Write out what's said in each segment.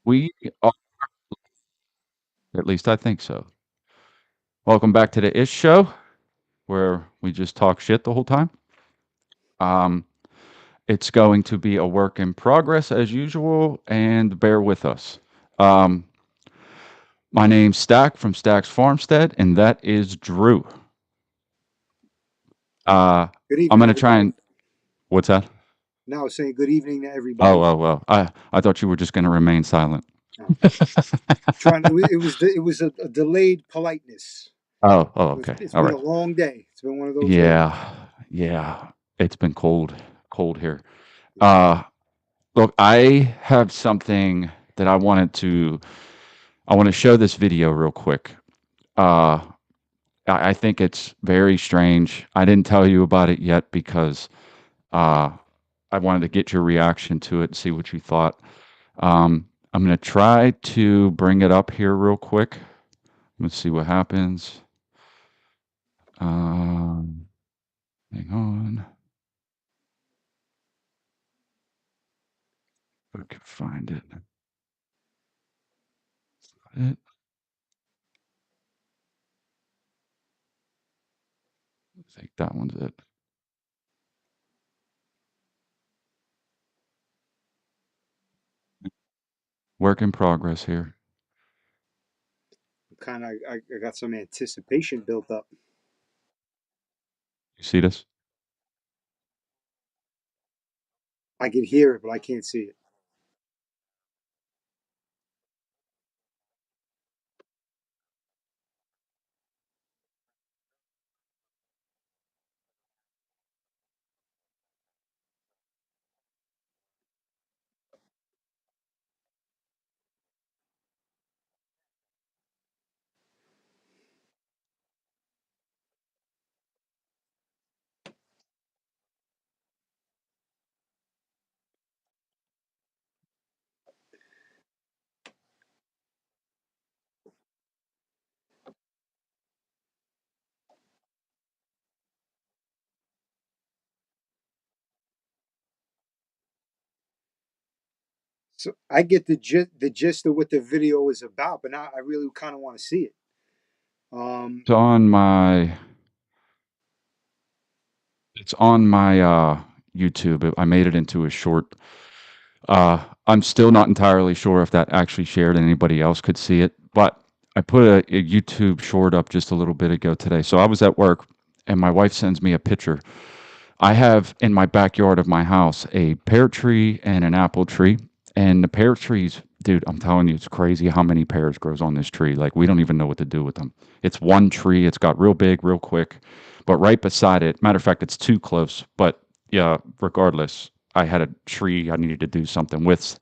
We are, at least I think so. Welcome back to the Ish Show, where we just talk shit the whole time. Um, it's going to be a work in progress as usual, and bear with us. Um, my name's Stack from Stack's Farmstead, and that is Drew. Uh, Good I'm evening, gonna try everybody. and what's that? Now saying good evening to Oh, everybody. oh, well. I thought you were just gonna remain silent. No, trying. It was a delayed politeness. Oh, oh, It was, okay, it's all been a right. long day. It's been one of those days. Yeah, yeah. It's been cold, cold here. Yeah. Uh, Look, I have something that I want to show this video real quick. Uh, I think it's very strange. I didn't tell you about it yet because uh, I wanted to get your reaction to it and see what you thought. I'm going to try to bring it up here real quick. Let's see what happens. Um, Hang on. If I can find it. I think that one's it. Work in progress here. Kind of. I got some anticipation built up. You see this? I can hear it, but I can't see it. So I get the gist of what the video is about, but now I really kind of want to see it. Um, It's on my It's on my YouTube. I made it into a short. I'm still not entirely sure if that actually shared and anybody else could see it, but I put a YouTube short up just a little bit ago today. So I was at work and my wife sends me a picture. I have in my backyard of my house a pear tree and an apple tree. And the pear trees, dude, I'm telling you, it's crazy how many pears grows on this tree. Like we don't even know what to do with them. It's one tree. It's got real big, real quick. But right beside it, matter of fact, it's too close. But yeah, regardless, I had a tree I needed to do something with.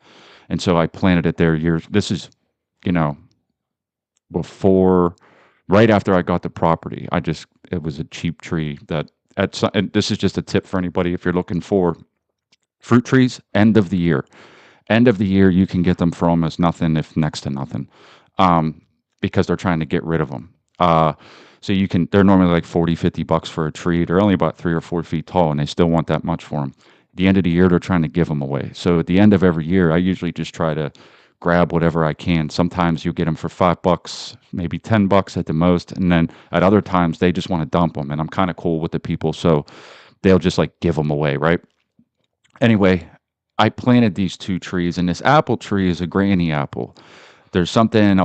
And so I planted it there years. This is, you know, before, right after I got the property. It was a cheap tree that and this is just a tip for anybody if you're looking for fruit trees, end of the year. End of the year, you can get them for almost nothing, if next to nothing, um, because they're trying to get rid of them. So they're normally like 40, $50 for a tree. They're only about 3 or 4 feet tall, and they still want that much for them. At the end of the year, they're trying to give them away. So at the end of every year, I usually just try to grab whatever I can. Sometimes you get them for $5, maybe $10 at the most, and then at other times they just want to dump them. And I'm kind of cool with the people, so they'll just like give them away, right? Anyway, I planted these two trees, and this apple tree is a granny apple. There's something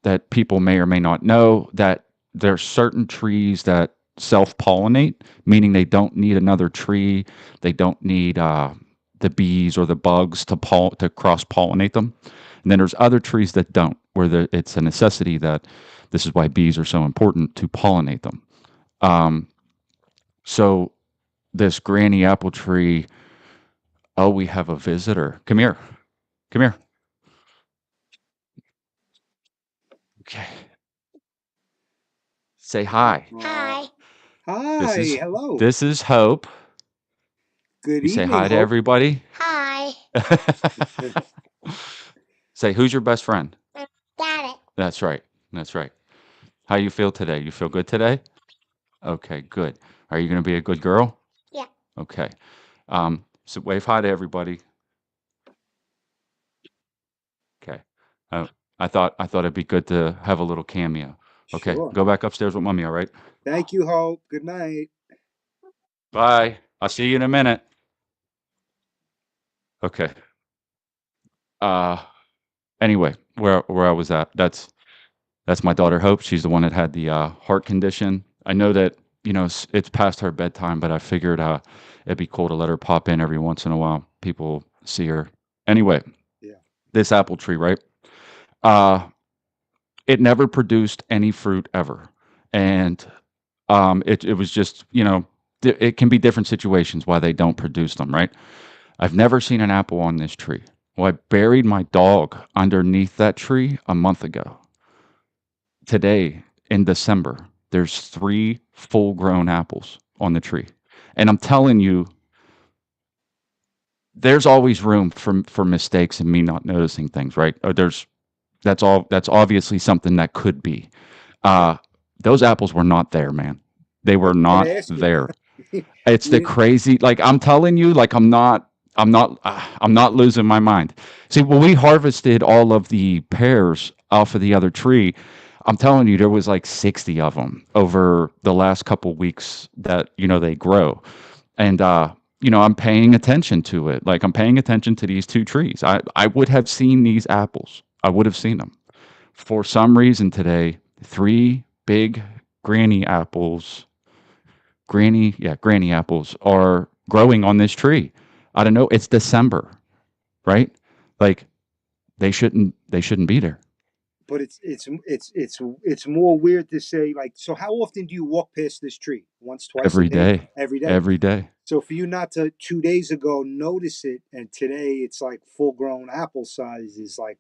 that people may or may not know that there's certain trees that self pollinate, meaning they don't need another tree. They don't need the bees or the bugs to cross pollinate them. And then there's other trees that don't, where it's a necessity that this is why bees are so important to pollinate them. Um, so this granny apple tree. Oh, we have a visitor. Come here. Come here. Okay. Say hi. Hi. This Hi. is Hello. this is Hope. Good You say evening, hi to Hope. everybody. Hi. Say who's your best friend? Daddy. That's right. That's right. How you feel today? You feel good today? Okay, good. Are you going to be a good girl? Yeah. Okay. So wave hi to everybody. Okay. Uh, I thought it'd be good to have a little cameo. Okay, Sure. go back upstairs with mommy, all right? Thank you, Hope. Good night. Bye. I'll see you in a minute. Okay. Uh anyway, where I was at, that's my daughter Hope. She's the one that had the heart condition. I know that, it's past her bedtime, but I figured it'd be cool to let her pop in every once in a while. People see her. Anyway, Yeah. this apple tree, right? Uh it never produced any fruit ever. And it was just, it can be different situations why they don't produce them, right? I've never seen an apple on this tree. Well, I buried my dog underneath that tree a month ago. Today, in December, there's 3 full-grown apples on the tree. And I'm telling you, there's always room for mistakes and me not noticing things, right? Or that's obviously something that could be. Uh, those apples were not there, man. They were That's what not I asked you. there. It's You the didn't. crazy, like, I'm telling you, like, I'm not losing my mind. See, when we harvested all of the pears off of the other tree, I'm telling you, there was like 60 of them over the last couple weeks that, they grow. And, I'm paying attention to it. Like, I'm paying attention to these 2 trees. I would have seen these apples. I would have seen them. For some reason today, 3 big granny apples granny apples are growing on this tree. I don't know. It's December, right? Like, they shouldn't be there But it's more weird to say, like, so how often do you walk past this tree? Once, twice a every day, day, every day. every day. So for you not to 2 days ago notice it, and today it's like full grown apple size, is like,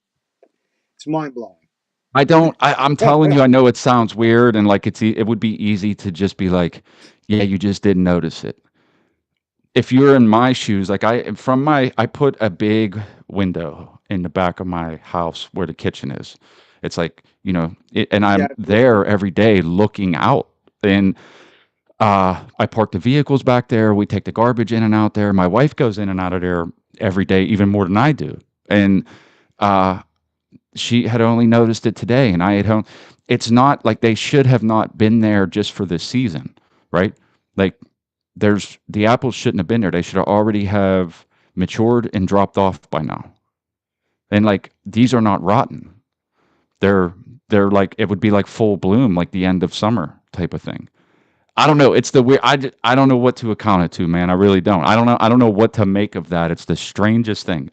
it's mind blowing. I'm telling you, I know it sounds weird and like it would be easy to just be like, yeah, you just didn't notice it. If you're in my shoes, like I put a big window in the back of my house where the kitchen is. It's like, and Yeah, I'm there every day looking out. And I park the vehicles back there. We take the garbage in and out there. My wife goes in and out of there every day, even more than I do. And uh, she had only noticed it today, and I had home. It's not like they should have not been there just for this season, right? Like, the apples shouldn't have been there. They should have already have matured and dropped off by now. And like, these are not rotten. They're they're like, it would be like full bloom, like the end of summer type of thing. I don't know. It's the weird. I don't know what to account it to, man. I really don't. I don't know. I don't know what to make of that. It's the strangest thing.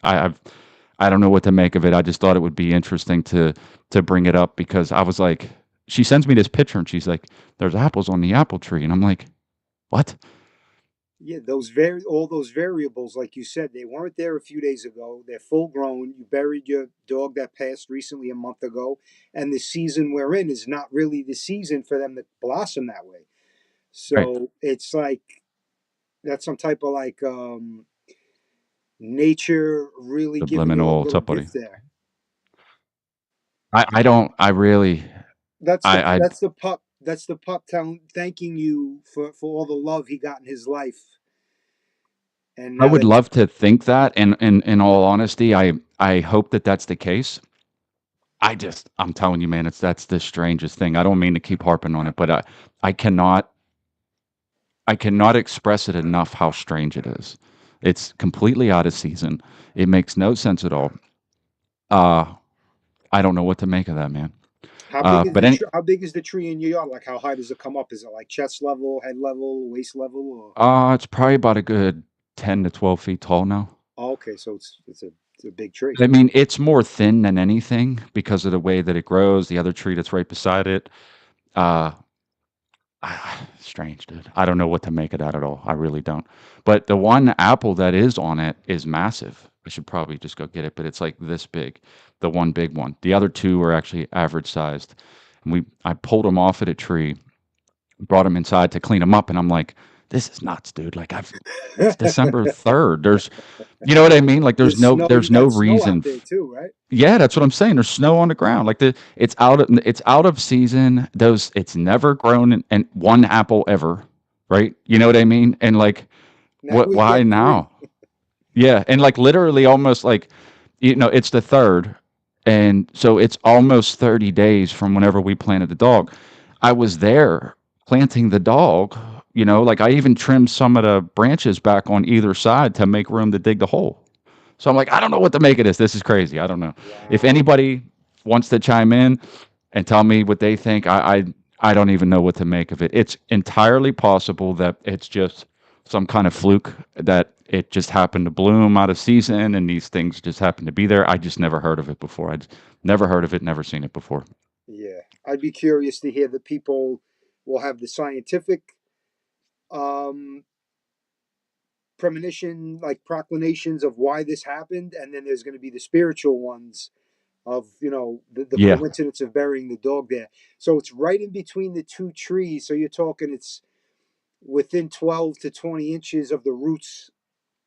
I don't know what to make of it. I just thought it would be interesting to bring it up because I was like, she sends me this picture and she's like, "There's apples on the apple tree," and I'm like, "What?" yeah, all those variables, like you said, they weren't there a few days ago. They're full grown. You buried your dog that passed recently a month ago, and the season we're in is not really the season for them to blossom that way. Right. So it's like that's some type of like nature really giving you a Subliminal. What's little up, buddy? gift there. I don't. I really. I That's the pup. That's the pup telling, thanking you for all the love he got in his life, and I now would that love to think that, and in all honesty, I hope that that's the case. I'm telling you, man, that's the strangest thing. I don't mean to keep harping on it, but I cannot I cannot express it enough how strange it is. It's completely out of season. It makes no sense at all. Uh, I don't know what to make of that, man. But how big is the tree in your yard? Like how high does it come up? Is it like chest level, head level, waist level, or it's probably about a good 10 to 12 feet tall now. oh, okay, so it's a big tree. I mean, it's more thin than anything because of the way that it grows. The other tree that's right beside it, uh, strange, dude. I don't know what to make of that at all. I really don't. But the one apple that is on it is massive. I should probably just go get it, but it's like this big, the one big one. The other two are actually average sized. And I pulled them off at a tree, brought them inside to clean them up, and I'm like, this is nuts, dude. Like, it's December 3rd. You know what I mean? Like, There's snow. You there's no got snow out reason. there too, right? Yeah, that's what I'm saying. There's snow on the ground. Like, it's out of season. It's never grown in one apple ever, right? You know what I mean? And like, Now we why get three. now? Yeah, and like literally almost like, it's the third. And so it's almost 30 days from whenever we planted the dog. I was there planting the dog, like I even trimmed some of the branches back on either side to make room to dig the hole. So I'm like, I don't know what to make of this. This is crazy. I don't know. If Wow. anybody wants to chime in and tell me what they think, I don't even know what to make of it. It's entirely possible that it's just some kind of fluke, that it just happened to bloom out of season and these things just happen to be there. I just never heard of it before. I'd never heard of it, never seen it before. Yeah, I'd be curious to hear the people will have the scientific um, premonition, like proclamations of why this happened, and then there's going to be the spiritual ones of the Yeah. coincidence of burying the dog there. So it's right in between the two trees. So you're talking it's within 12 to 20 inches of the roots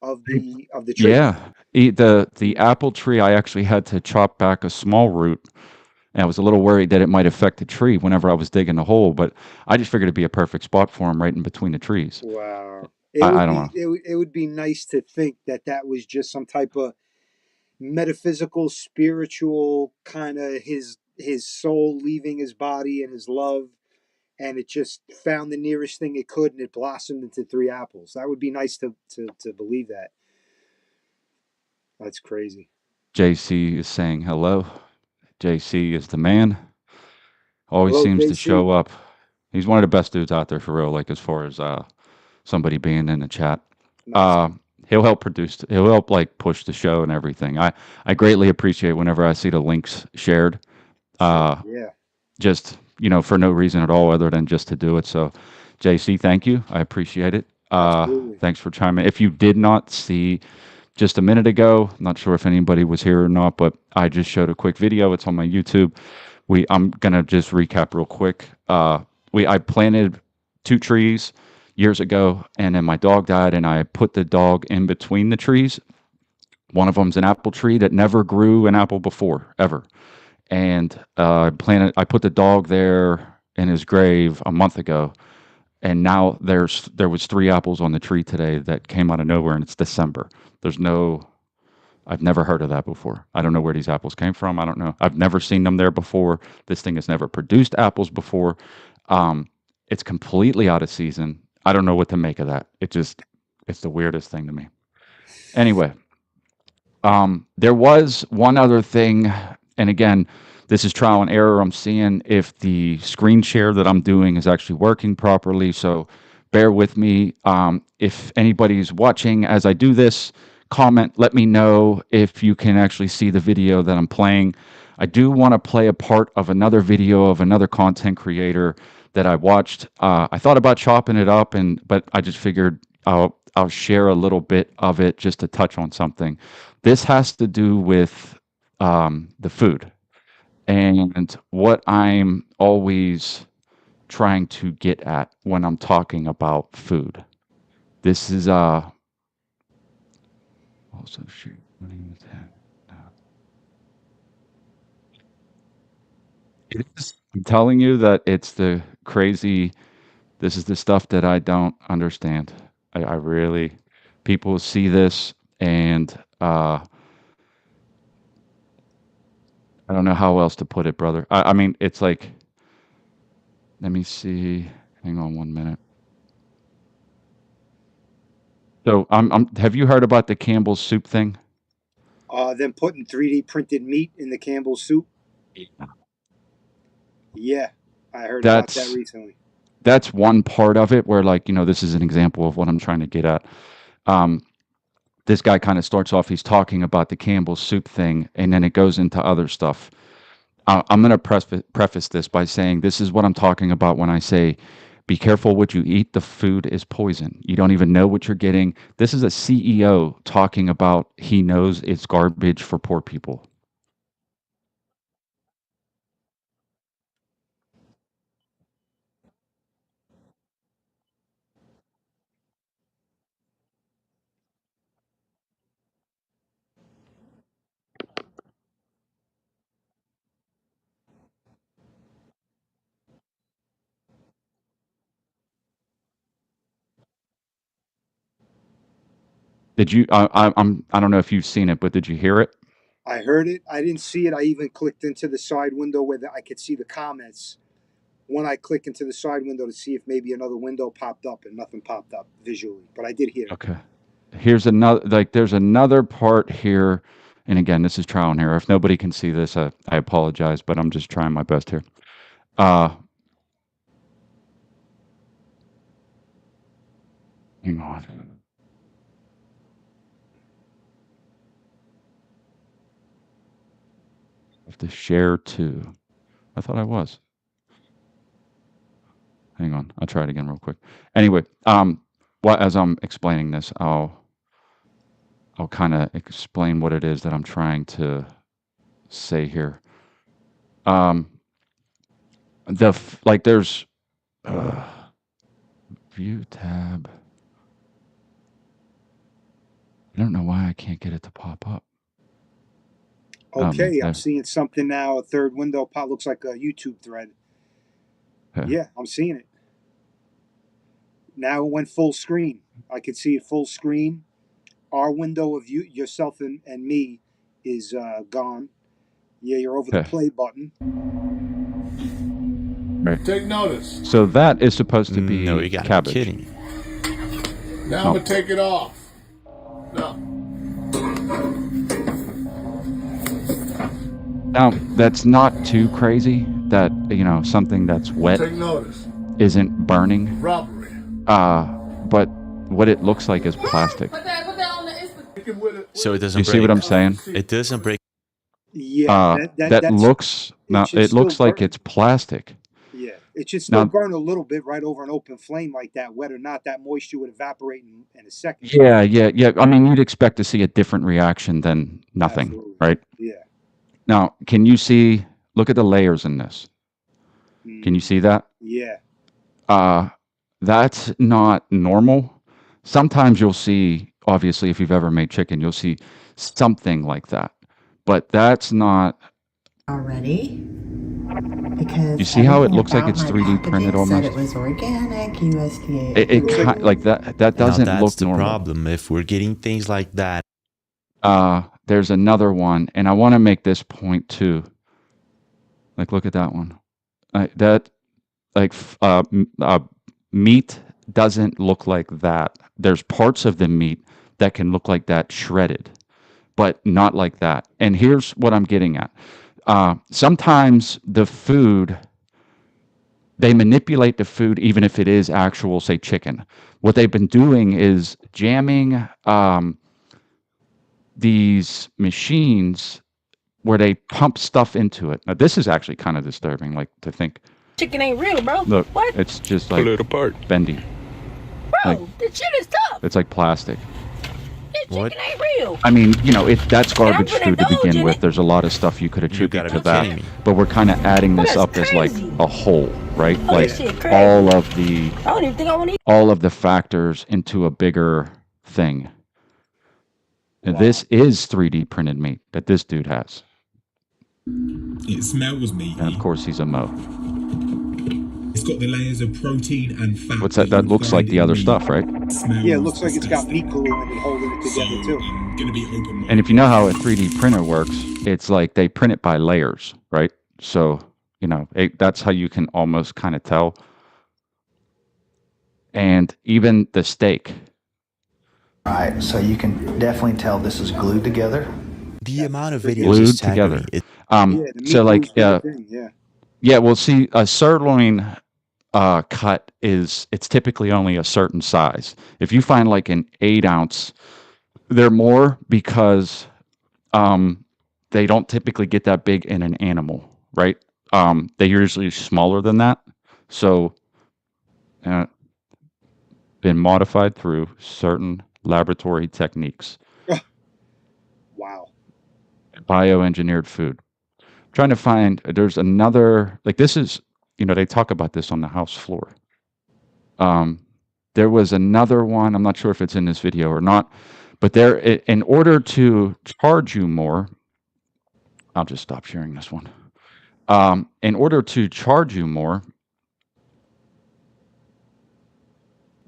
of the tree. Yeah. The apple tree, I actually had to chop back a small root. And I was a little worried that it might affect the tree whenever I was digging the hole, but I just figured it'd be a perfect spot for him right in between the trees. Wow. It I would don't be know. it would be nice to think that that was just some type of metaphysical, spiritual kind of his soul leaving his body and his love, and it just found the nearest thing it could, and it blossomed into three apples. That would be nice to believe that. That's crazy. JC is saying hello. JC is the man. Always Hello, seems to JC. show up. He's one of the best dudes out there for real, like as far as somebody being in the chat. Nice. Uh he'll help like push the show and everything. I greatly appreciate whenever I see the links shared. Sure. Uh Yeah. just, for no reason at all other than just to do it. So JC, thank you. I appreciate it. Absolutely. Thanks for chiming. If you did not see just a minute ago, not sure if anybody was here or not, but I just showed a quick video. It's on my YouTube. I'm gonna just recap real quick. I planted two trees years ago, and then my dog died, and I put the dog in between the trees. One of them's an apple tree that never grew an apple before, ever. And I put the dog there in his grave a month ago, and now there was three apples on the tree today that came out of nowhere, and it's December. There's no I've never heard of that before. I don't know where these apples came from. I don't know. I've never seen them there before. This thing has never produced apples before. Um, it's completely out of season. I don't know what to make of that. It's the weirdest thing to me. Anyway, there was one other thing, and again, this is trial and error. I'm seeing if the screen share that I'm doing is actually working properly. So bear with me. If anybody's watching as I do this, comment, let me know if you can actually see the video that I'm playing. I do want to play a part of another video of another content creator that I watched. I thought about chopping it up, but I just figured I'll share a little bit of it just to touch on something. This has to do with the food and what I'm always trying to get at when I'm talking about food. This is also shoot. I'm telling you that it's the crazy. This is the stuff that I don't understand. I really people see this and I don't know how else to put it, brother. I mean, it's like, let me see. Hang on 1 minute. So, have you heard about the Campbell's soup thing? Then putting 3D printed meat in the Campbell soup. Yeah. Yeah, I heard about that That's recently. that's one part of it where, like, this is an example of what I'm trying to get at. Um, this guy kind of starts off. He's talking about the Campbell's soup thing, and then it goes into other stuff. I'm going to preface this by saying this is what I'm talking about when I say, be careful what you eat. The food is poison. You don't even know what you're getting. This is a CEO talking about he knows it's garbage for poor people. Did you? I don't know if you've seen it, but did you hear it? I heard it. I didn't see it. I even clicked into the side window where I could see the comments. When I click into the side window to see if maybe another window popped up, and nothing popped up visually, but I did hear it. Okay. Here's another, like, there's another part here. And again, this is trial and error. If nobody can see this, I apologize, but I'm just trying my best here. Hang on. I have to share too. I thought I was. Hang on. I'll try it again real quick. Anyway, as I'm explaining this, I'll kind of explain what it is that I'm trying to say here. There's view tab. I don't know why I can't get it to pop up. Okay, I'm there. seeing something now. A third window pop looks like a YouTube thread. Yeah, I'm seeing it. Now it went full screen. I could see it full screen. Our window of you, yourself, and me is gone. Yeah, you're over the Okay. play button. Right. Take notice. So that is supposed to be No, you gotta be cabbage. kidding. Now I'm gonna take it off. No. Now, that's not too crazy that, something that's wet Take notice. isn't burning. Robbery. But what it looks like is plastic. So it doesn't You break. see what I'm saying? It doesn't break. Yeah, It looks like burn. it's plastic. Yeah, it should still burn a little bit right over an open flame like that. Wet or not, that moisture would evaporate in a second. Yeah. I mean, you'd expect to see a different reaction than nothing, Absolutely. right? Yeah. Now, can you see? Look at the layers in this. Can you see that? Yeah. That's not normal. Sometimes you'll see, obviously, if you've ever made chicken, you'll see something like that. But that's not already. Because you see how it looks like about it's my 3D printed packaging said almost? it was organic, USDA. It like that doesn't now, look that's the normal. problem. If we're getting things like that, There's another one, and I want to make this point too. Like, look at that one. Meat doesn't look like that. There's parts of the meat that can look like that shredded, but not like that. And here's what I'm getting at. Sometimes the food, they manipulate the food even if it is actual, say, chicken. What they've been doing is jamming these machines where they pump stuff into it. Now, this is actually kind of disturbing, like, to think. Chicken ain't real, bro. Look, What? it's just like pull it apart. bendy. Bro, this shit is tough. It's like plastic. This What? chicken ain't real. I mean, that's garbage put food to indulge begin in with. it. There's a lot of stuff you could You attribute gotta to be that, kidding me. but we're kind of adding this That's up as like crazy. a whole, right? Oh, Like this shit crazy. all of the I don't even think I want to eat. all of the factors into a bigger thing. And this is 3D printed meat that this dude has, It smells meaty. and of course he's a mo. It's got the layers of protein and fat. What's that? That you'll looks like find the in other meat. stuff, right? Smells Yeah, it looks like it's got disgusting. meat glue in it holding it So together too. I'm gonna be open. And if you know how a 3D printer works, it's like they print it by layers, right? So, that's how you can almost kind of tell. And even the steak. Right, so you can definitely tell this is glued together. The amount of videos Glued is staggering. together. Yeah, the meat So like, glue's the thing. Yeah. yeah, well, see, a sirloin cut it's typically only a certain size. If you find like an 8-ounce, they're more because they don't typically get that big in an animal, right? They're usually smaller than that. So, been modified through certain laboratory techniques. Wow. Bioengineered food. Trying to find, there's another, like this is, they talk about this on the house floor. There was another one, I'm not sure if it's in this video or not, but in order to charge you more, I'll just stop sharing this one. In order to charge you more,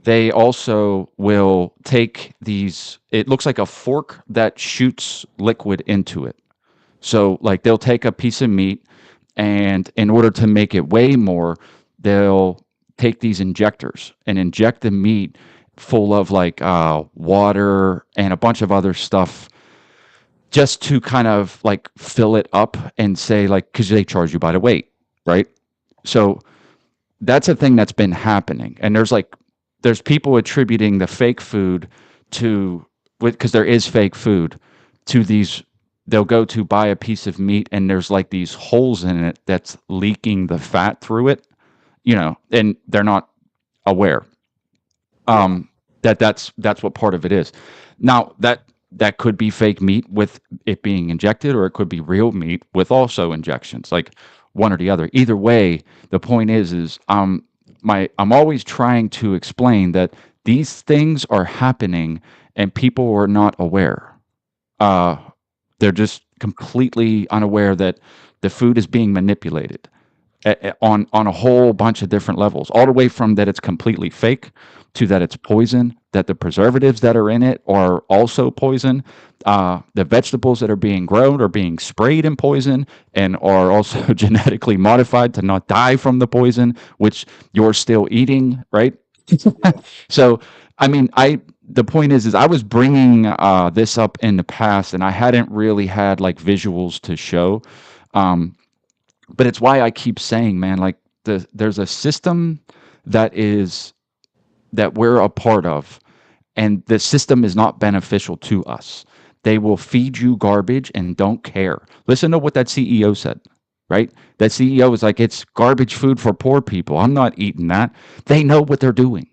they also will take these, it looks like a fork that shoots liquid into it. So like they'll take a piece of meat, and in order to make it weigh more, they'll take these injectors and inject the meat full of like water and a bunch of other stuff, just to kind of like fill it up and say like, because they charge you by the weight, right? So that's a thing that's been happening, and there's people attributing the fake food to, because there is fake food, to these. They'll go to buy a piece of meat and there's like these holes in it that's leaking the fat through it, and they're not aware that's what part of it is. Now that could be fake meat with it being injected, or it could be real meat with also injections, like one or the other. Either way, the point is I'm always trying to explain that these things are happening and people are not aware. They're just completely unaware that the food is being manipulated on a whole bunch of different levels, all the way from that it's completely fake to that it's poison, that the preservatives that are in it are also poison. The vegetables that are being grown are being sprayed in poison and are also genetically modified to not die from the poison, which you're still eating, right? So, I mean, the point is I was bringing this up in the past, and I hadn't really had like visuals to show. But it's why I keep saying, man, like there's a system that we're a part of, and the system is not beneficial to us. They will feed you garbage and don't care. Listen to what that CEO said, right? That CEO is like, it's garbage food for poor people. I'm not eating that. They know what they're doing.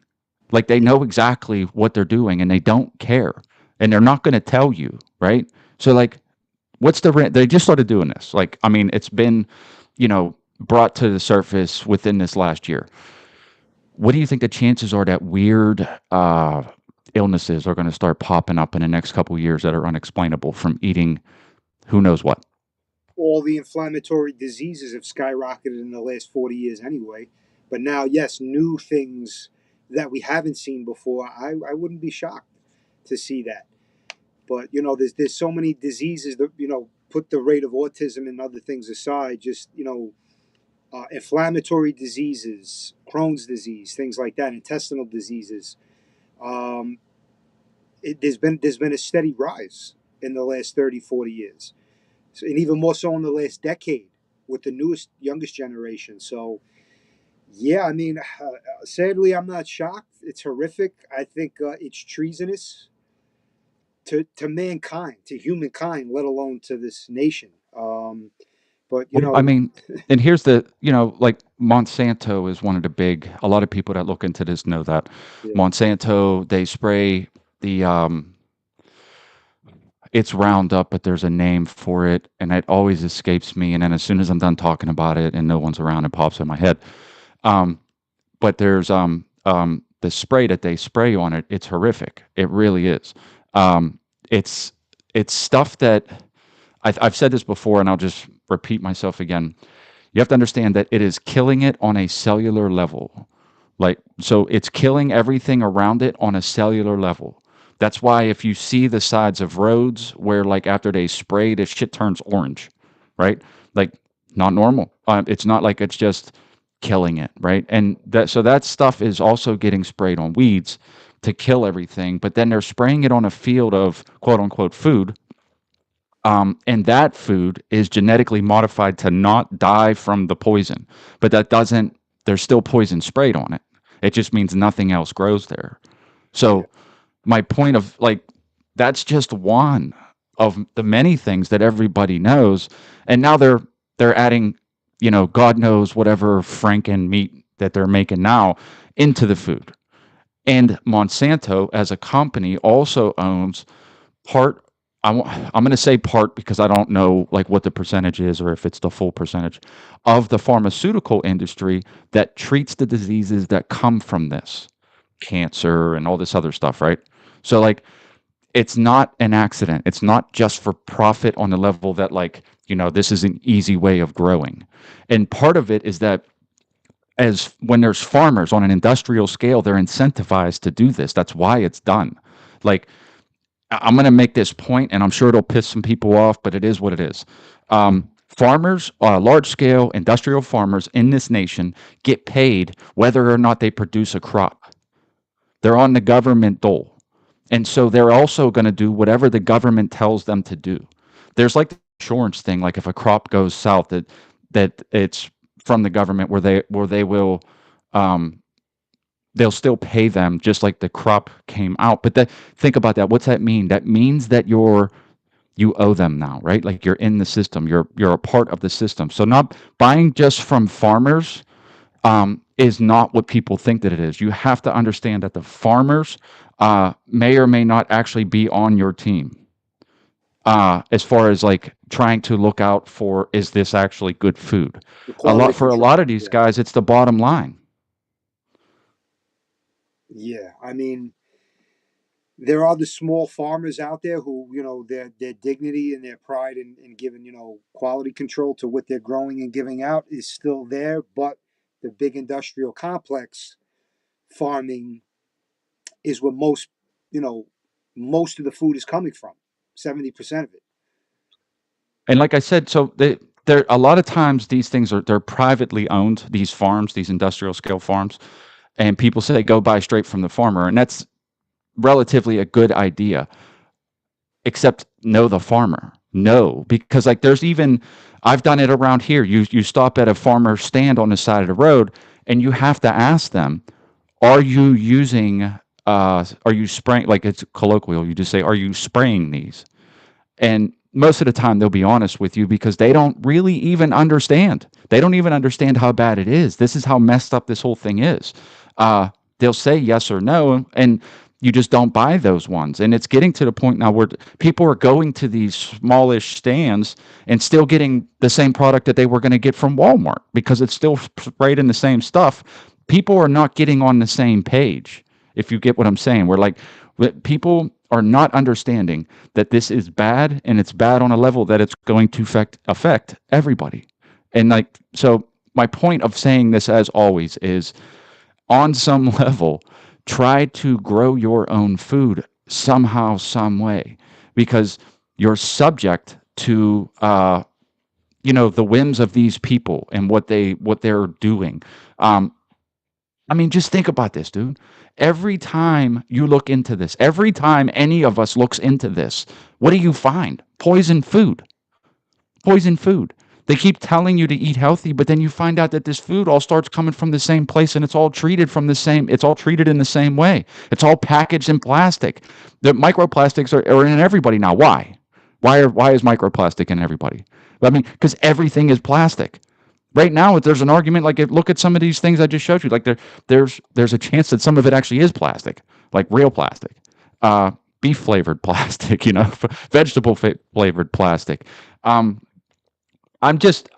Like they know exactly what they're doing and they don't care. And they're not going to tell you, right? So like, they just started doing this. Like, I mean, it's been, brought to the surface within this last year. What do you think the chances are that weird illnesses are going to start popping up in the next couple of years that are unexplainable from eating who knows what? All the inflammatory diseases have skyrocketed in the last 40 years anyway. But now, yes, new things that we haven't seen before, I wouldn't be shocked to see that. But, there's so many diseases that, put the rate of autism and other things aside, just, inflammatory diseases, Crohn's disease, things like that, intestinal diseases. There's been a steady rise in the last 30, 40 years. So, and even more so in the last decade with the youngest generation. So, yeah, I mean, sadly, I'm not shocked. It's horrific. I think it's treasonous to mankind, to humankind, let alone to this nation. But I mean, and here's like Monsanto is one of a lot of people that look into this know that Monsanto, they spray it's Roundup, but there's a name for it, and it always escapes me. And then as soon as I'm done talking about it and no one's around, it pops in my head. But there's the spray that they spray on it. It's horrific. It really is. It's stuff that I've said this before, and I'll just repeat myself again. You have to understand that it is killing it on a cellular level. So it's killing everything around it on a cellular level. That's why if you see the sides of roads where like after they spray, the shit turns orange, right? Like not normal. It's not like it's just killing it, right? And that stuff is also getting sprayed on weeds to kill everything, but then they're spraying it on a field of quote unquote food. And that food is genetically modified to not die from the poison, but there's still poison sprayed on it. It just means nothing else grows there. So my point of like, that's just one of the many things that everybody knows. And now they're adding, God knows whatever Franken meat that they're making now into the food. And Monsanto as a company also owns part, I'm going to say part because I don't know like what the percentage is or if it's the full percentage of the pharmaceutical industry that treats the diseases that come from this, cancer and all this other stuff, right? So like, it's not an accident. It's not just for profit on the level that like, this is an easy way of growing. And part of it is that when there's farmers on an industrial scale, they're incentivized to do this. That's why it's done. Like, I'm going to make this point, and I'm sure it'll piss some people off, but it is what it is. Farmers, large scale industrial farmers in this nation get paid whether or not they produce a crop. They're on the government dole. And so they're also going to do whatever the government tells them to do. There's like the insurance thing, like if a crop goes south, that it's from the government where they will they'll still pay them just like the crop came out. But think about that. What's that mean? That means that you owe them now, right? Like you're in the system. You're a part of the system. So not buying just from farmers is not what people think that it is. You have to understand that the farmers may or may not actually be on your team. As far as like trying to look out for, is this actually good food? A lot of these guys, it's the bottom line. Yeah, I mean, there are the small farmers out there who, their dignity and their pride in giving, quality control to what they're growing and giving out is still there. But the big industrial complex farming is where most of the food is coming from, 70% of it. And like I said, so there a lot of times these things they're privately owned, these farms, these industrial scale farms, and people say go buy straight from the farmer, and that's relatively a good idea, except know the farmer. No, because like I've done it around here. You stop at a farmer stand on the side of the road, and you have to ask them, are you spraying, like it's colloquial, you just say, are you spraying these? And most of the time they'll be honest with you because they don't really even understand. They don't even understand how bad it is. This is how messed up this whole thing is. They'll say yes or no, and you just don't buy those ones. And it's getting to the point now where people are going to these smallish stands and still getting the same product that they were going to get from Walmart because it's still sprayed in the same stuff. People are not getting on the same page, if you get what I'm saying. We're like, people are not understanding that this is bad, and it's bad on a level that it's going to affect everybody. And like, so my point of saying this, as always, is on some level, try to grow your own food somehow, some way, because you're subject to the whims of these people and what they're doing. I mean, just think about this, dude. Every time you look into this, every time any of us looks into this, what do you find? Poison food. Poison food. They keep telling you to eat healthy, but then you find out that this food all starts coming from the same place, and it's all treated in the same way. It's all packaged in plastic. The microplastics are in everybody now. Why? Why is microplastic in everybody? I mean, because everything is plastic. Right now, there's an argument, like look at some of these things I just showed you. Like there's a chance that some of it actually is plastic, like real plastic, beef flavored plastic, vegetable flavored plastic. I just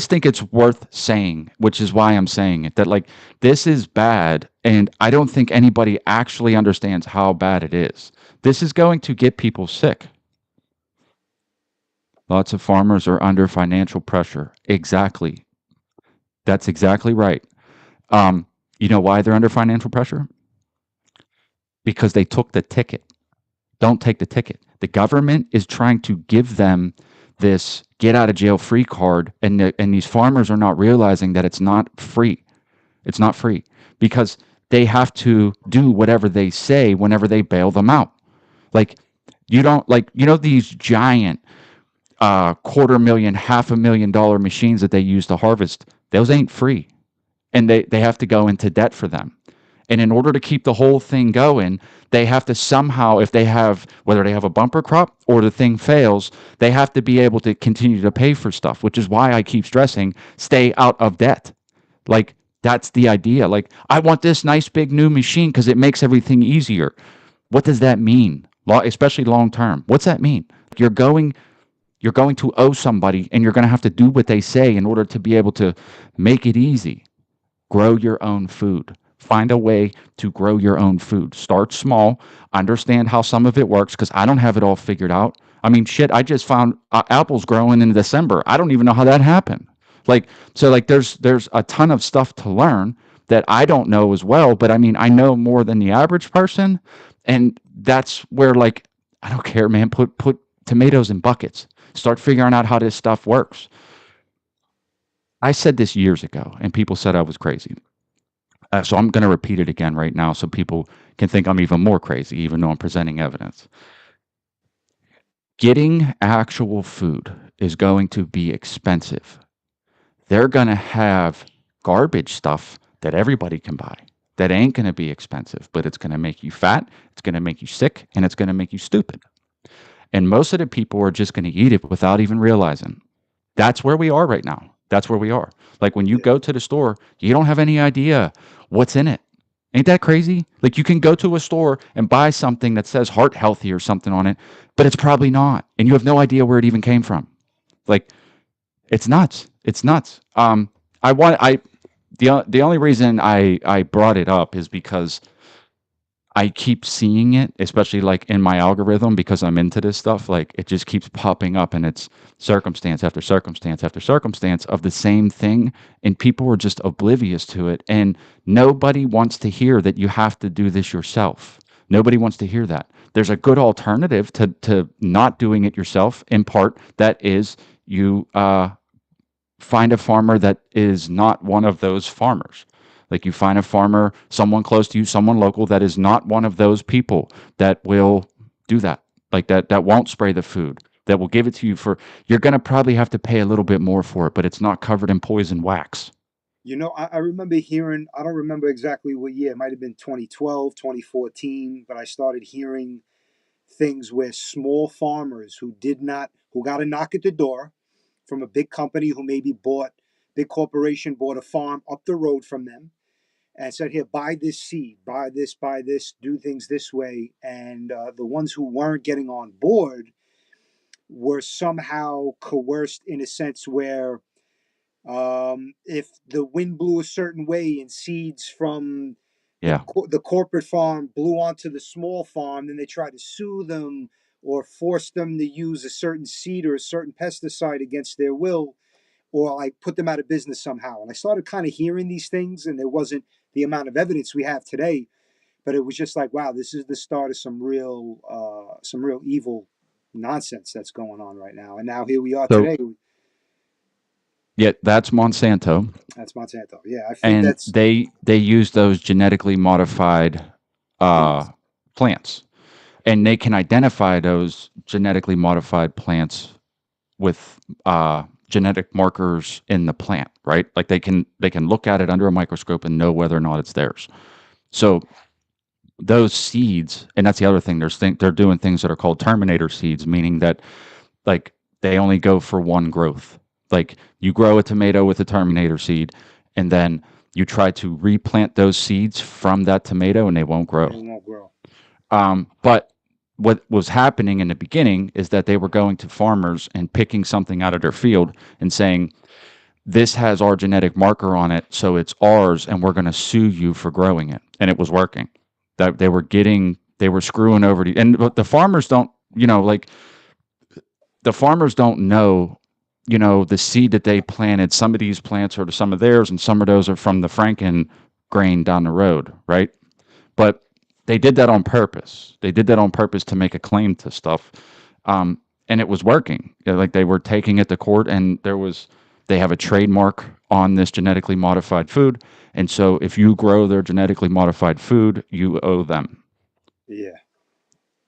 think it's worth saying, which is why I'm saying it, that like this is bad, and I don't think anybody actually understands how bad it is. This is going to get people sick. Lots of farmers are under financial pressure. Exactly. That's exactly right. You know why they're under financial pressure? Because they took the ticket. Don't take the ticket. The government is trying to give them this get out of jail free card, and these farmers are not realizing that it's not free. It's not free because they have to do whatever they say whenever they bail them out. Like these giant $250,000, $500,000 machines that they use to harvest, those ain't free, and they have to go into debt for them. And in order to keep the whole thing going, they have to somehow, whether they have a bumper crop or the thing fails, they have to be able to continue to pay for stuff, which is why I keep stressing, stay out of debt. Like, that's the idea. Like, I want this nice big new machine because it makes everything easier. What does that mean? Especially long term. What's that mean? You're going to owe somebody, and you're going to have to do what they say in order to be able to make it easy. Grow your own food. Find a way to grow your own food. Start small. Understand how some of it works, because I don't have it all figured out. I mean, shit, I just found apples growing in December. I don't even know how that happened. There's a ton of stuff to learn that I don't know as well, but I mean, I know more than the average person, and that's where, like, I don't care, man. Put tomatoes in buckets. Start figuring out how this stuff works. I said this years ago, and people said I was crazy. So I'm going to repeat it again right now, so people can think I'm even more crazy, even though I'm presenting evidence. Getting actual food is going to be expensive. They're going to have garbage stuff that everybody can buy that ain't going to be expensive, but it's going to make you fat, it's going to make you sick, and it's going to make you stupid. And most of the people are just going to eat it without even realizing. That's where we are right now. That's where we are. Like when you go to the store, you don't have any idea what's in it. Ain't that crazy? Like you can go to a store and buy something that says heart healthy or something on it, but it's probably not. And you have no idea where it even came from. Like it's nuts. It's nuts. The only reason I brought it up is because I keep seeing it, especially like in my algorithm, because I'm into this stuff. Like it just keeps popping up, and it's circumstance after circumstance after circumstance of the same thing, and people are just oblivious to it. And nobody wants to hear that you have to do this yourself. Nobody wants to hear that. There's a good alternative to not doing it yourself. In part, that is you find a farmer that is not one of those farmers. Like you find a farmer, someone close to you, someone local that is not one of those people that will do that. Like that won't spray the food, that will give it to you for, you're going to probably have to pay a little bit more for it, but it's not covered in poison wax. You know, I remember hearing, I don't remember exactly what year, it might have been 2012, 2014, but I started hearing things where small farmers who got a knock at the door from a big company who maybe big corporation bought a farm up the road from them and said, here, buy this seed, buy this, do things this way. And the ones who weren't getting on board were somehow coerced in a sense where if the wind blew a certain way and seeds from Yeah. the corporate farm blew onto the small farm, then they tried to sue them or force them to use a certain seed or a certain pesticide against their will, or like put them out of business somehow. And I started kind of hearing these things, and there wasn't the amount of evidence we have today, but it was just like, wow, this is the start of some real evil nonsense that's going on right now. And now here we are So today. yeah, that's Monsanto. That's Monsanto. Yeah, I think And that's they use those genetically modified plants, and they can identify those genetically modified plants with genetic markers in the plant, right? Like they can look at it under a microscope and know whether or not it's theirs. So those seeds, and that's the other thing, they're doing things that are called terminator seeds, meaning that like they only go for one growth. Like you grow a tomato with a terminator seed, and then you try to replant those seeds from that tomato, and they won't grow. it won't grow. But what was happening in the beginning is that they were going to farmers and picking something out of their field and saying, this has our genetic marker on it, so it's ours, and we're going to sue you for growing it. And it was working. That they were screwing over and the farmers don't, like the farmers don't know, the seed that they planted. Some of these plants are some of theirs, and some of those are from the Franken grain down the road, right? But they did that on purpose. They did that on purpose to make a claim to stuff, and it was working. Like they were taking it to court, and they have a trademark on this genetically modified food, and so if you grow their genetically modified food, you owe them. Yeah.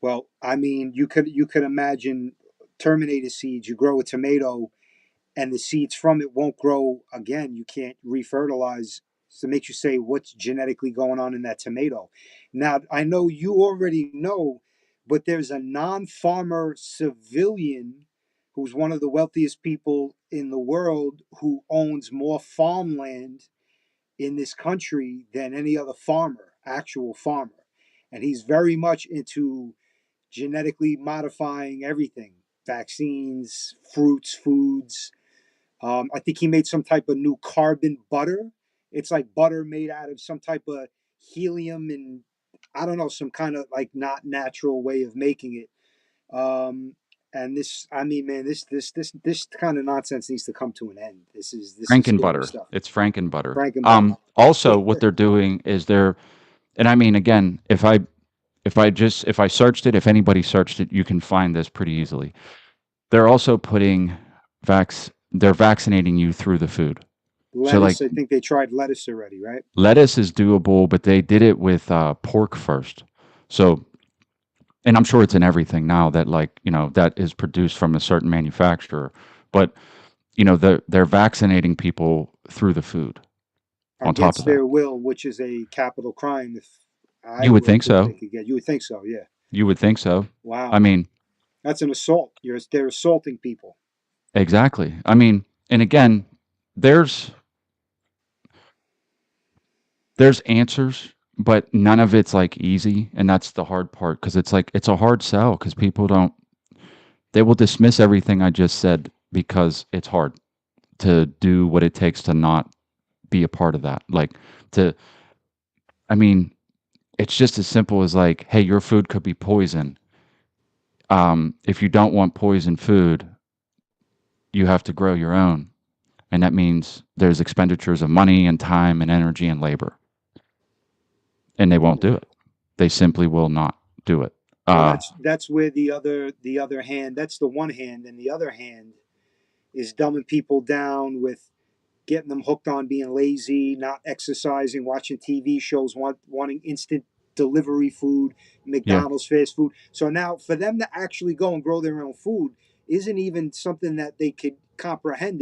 Well, I mean, you could imagine terminator seeds. You grow a tomato, and the seeds from it won't grow again. You can't refertilize. So it makes you say, what's genetically going on in that tomato? Now, I know you already know, but there's a non-farmer civilian who's one of the wealthiest people in the world who owns more farmland in this country than any other farmer, actual farmer. And he's very much into genetically modifying everything, vaccines, fruits, foods. I think he made some type of new carbon butter. It's like butter made out of some type of helium and I don't know, some kind of like not natural way of making it. And this, I mean, man, this kind of nonsense needs to come to an end. This is Franken scary butter. stuff. It's Franken butter. Franken butter. Also, what they're doing is and I mean, again, if if I searched it, if anybody searched it, you can find this pretty easily. They're also putting they're vaccinating you through the food. So like Lettuce, I think they tried lettuce already, right? lettuce is doable, but they did it with pork first. So, and I'm sure it's in everything now that like, that is produced from a certain manufacturer. But, they're vaccinating people through the food on top Against of that. their will, which is a capital crime. If I You would would think think they so. could get, you would think so, yeah. You would think so. I Wow, mean, that's an assault. They're assaulting people. exactly. I mean, and again, there's there's answers, but none of it's like easy, and that's the hard part because it's like it's a hard sell because people don't they will dismiss everything I just said because it's hard to do what it takes to not be a part of that. Like to I mean, it's just as simple as like, hey, your food could be poison. If you don't want poison food, you have to grow your own. And that means there's expenditures of money and time and energy and labor. And they won't do it. They simply will not do it. Well, Uh, that's where the other hand. That's the one hand, and the other hand is dumbing people down with getting them hooked on being lazy, not exercising, watching TV shows, wanting instant delivery food, yeah. McDonald's fast food. So now for them to actually go and grow their own food isn't even something that they could comprehend.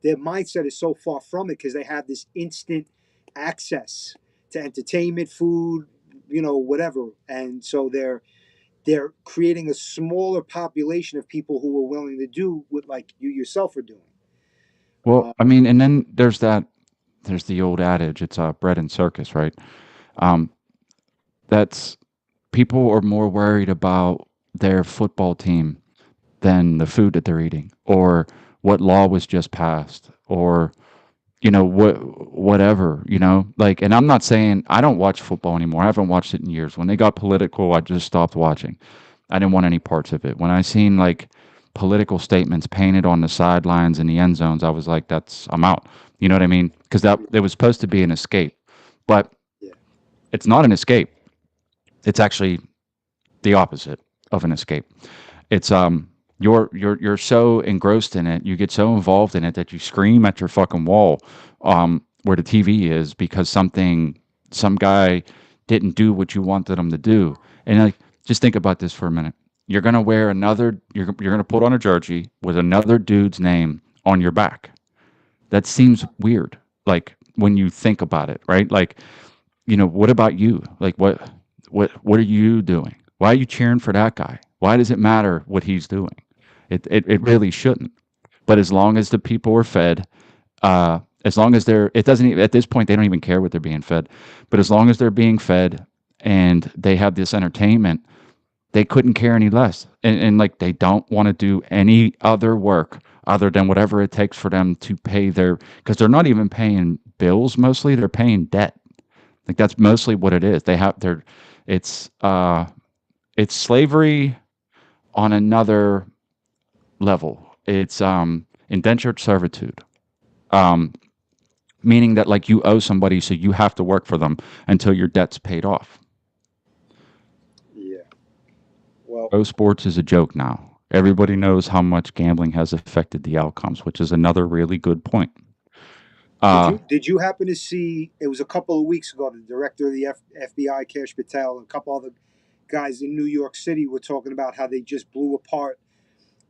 Their mindset is so far from it because they have this instant access to entertainment, food, whatever. And so they're creating a smaller population of people who are willing to do what like you yourself are doing. Well, I mean, and then there's the old adage, it's bread and circus, right? Um, that's people are more worried about their football team than the food that they're eating or what law was just passed or whatever, like, and I'm not saying I don't watch football anymore. I haven't watched it in years. When they got political, I just stopped watching. I didn't want any parts of it. When I seen like political statements painted on the sidelines and the end zones, I was like, I'm out. You know what I mean? Because that it was supposed to be an escape, but Yeah. it's not an escape. It's actually the opposite of an escape. It's you're so engrossed in it, you get so involved in it that you scream at your fucking wall where the TV is because some guy didn't do what you wanted him to do. And like just think about this for a minute. You're going to wear you're going to put on a jersey with another dude's name on your back. That seems weird. Like when you think about it, right? Like, what about you? Like what are you doing? Why are you cheering for that guy? Why does it matter what he's doing? It really shouldn't. But as long as the people are fed, as long as it doesn't even, at this point, they don't even care what they're being fed. But as long as they're being fed and they have this entertainment, they couldn't care any less. And like, they don't want to do any other work other than whatever it takes for them to pay because they're not even paying bills mostly, they're paying debt. Like that's mostly what it is. It's, it's slavery on another level. It's indentured servitude, meaning that like you owe somebody, so you have to work for them until your debt's paid off. Yeah. Well, Pro sports is a joke now. Everybody knows how much gambling has affected the outcomes, which is another really good point. did you happen to see? It was a couple of weeks ago. The director of the FBI, Kash Patel, and a couple other guys in New York City were talking about how they just blew apart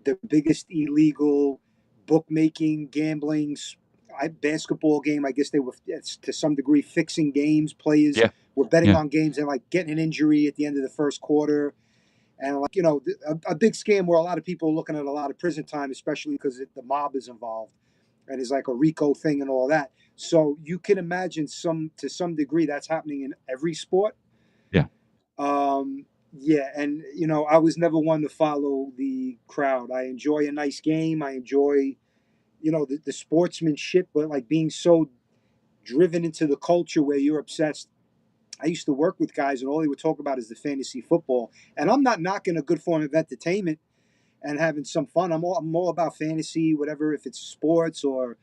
the biggest illegal bookmaking, gambling, basketball game. I guess they were to some degree fixing games. Players Yeah, were betting yeah, on games and like getting an injury at the end of the first quarter. And like a big scam where a lot of people are looking at a lot of prison time, especially because the mob is involved, and it's like a RICO thing and all that. So you can imagine to some degree that's happening in every sport. yeah. Yeah, and I was never one to follow the crowd. I enjoy a nice game. I enjoy the sportsmanship, but like being so driven into the culture where you're obsessed. I used to work with guys, and all they would talk about is the fantasy football. And I'm not knocking a good form of entertainment and having some fun. I'm all about fantasy, whatever, if it's sports or